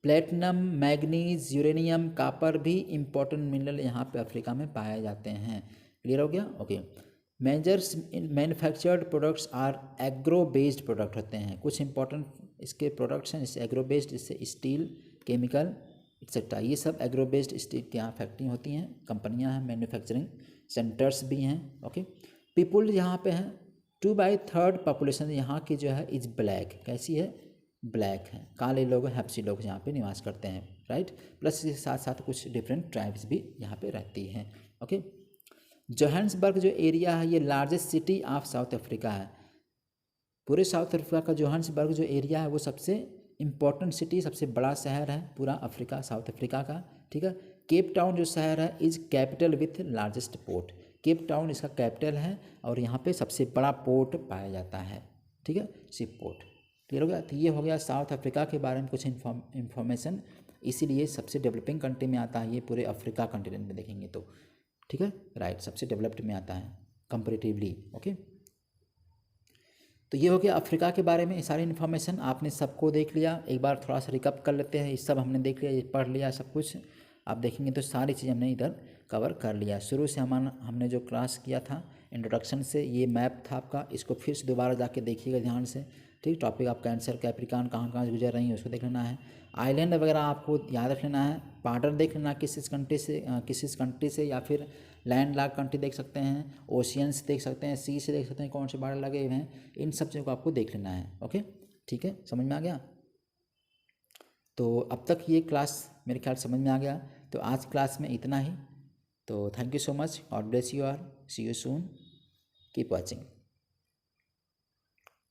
Speaker 1: Platinum, manganese, uranium, copper भी इंपॉर्टेंट मिनरल यहाँ पे अफ्रीका में पाए जाते हैं, क्लियर हो गया, okay. Majors manufactured products are agro based product होते हैं, कुछ इंपॉर्टेंट इसके प्रोडक्ट्स हैं, जैसे एग्रो बेस्ड, जैसे स्टील, केमिकल एक्सेट्रा, ये सब एग्रो बेस्ड स्टील की यहाँ फैक्ट्री होती हैं, कंपनियाँ हैं, मैन्युफैक्चरिंग सेंटर्स भी हैं, ओके। पीपुल यहाँ पे हैं, 2/3 पॉपुलेशन यहाँ की जो है इज ब्लैक, कैसी है, ब्लैक है, काले लोग, हैप्सी लोग यहाँ पे निवास करते हैं, राइट। प्लस इसके साथ साथ कुछ डिफरेंट ट्राइब्स भी यहाँ पे रहती हैं, ओके। जोहान्सबर्ग जो एरिया है ये largest city of south Africa है, पूरे साउथ अफ्रीका का जोहान्सबर्ग जो एरिया है वो सबसे इंपॉर्टेंट सिटी, सबसे बड़ा शहर है पूरा अफ्रीका, साउथ अफ्रीका का, ठीक है। केप टाउन जो शहर है is capital with largest port, Cape Town इसका कैपिटल है और यहाँ पे सबसे बड़ा पोर्ट पाया जाता है, ठीक है, शिप पोर्ट, क्लियर हो गया। तो ये हो गया साउथ अफ्रीका के बारे में कुछ इन्फॉर्मेशन, इसीलिए सबसे डेवलपिंग कंट्री में आता है ये पूरे अफ्रीका कंटिनेंट में देखेंगे तो, ठीक है, राइट, सबसे डेवलप्ड में आता है कंपेरेटिवली, ओके। तो ये हो गया अफ्रीका के बारे में सारी इन्फॉर्मेशन, आपने सबको देख लिया, एक बार थोड़ा सा रिकअप कर लेते हैं, ये सब हमने देख लिया, ये पढ़ लिया सब कुछ, आप देखेंगे तो सारी चीज़ हमने इधर कवर कर लिया। शुरू से हमने जो क्लास किया था इंट्रोडक्शन से, ये मैप था आपका, इसको फिर से दोबारा जाके देखिएगा ध्यान से, ठीक। टॉपिक आप कैंसर, कैप्रिकॉर्न कहाँ कहाँ से गुजर रही है उसको देख लेना है, आइलैंड वगैरह आपको याद रख लेना है, बॉर्डर देख लेना किस कंट्री से या फिर लैंड लॉक कंट्री देख सकते हैं, ओशियंस देख सकते हैं, सी से देख सकते हैं कौन से बॉर्डर लगे हुए हैं, इन सब चीज़ों को आपको देख लेना है, ओके, ठीक है, समझ में आ गया। तो अब तक ये क्लास मेरे ख्याल समझ में आ गया, तो आज क्लास में इतना ही, तो thank you so much, God bless you all, see you soon, keep watching.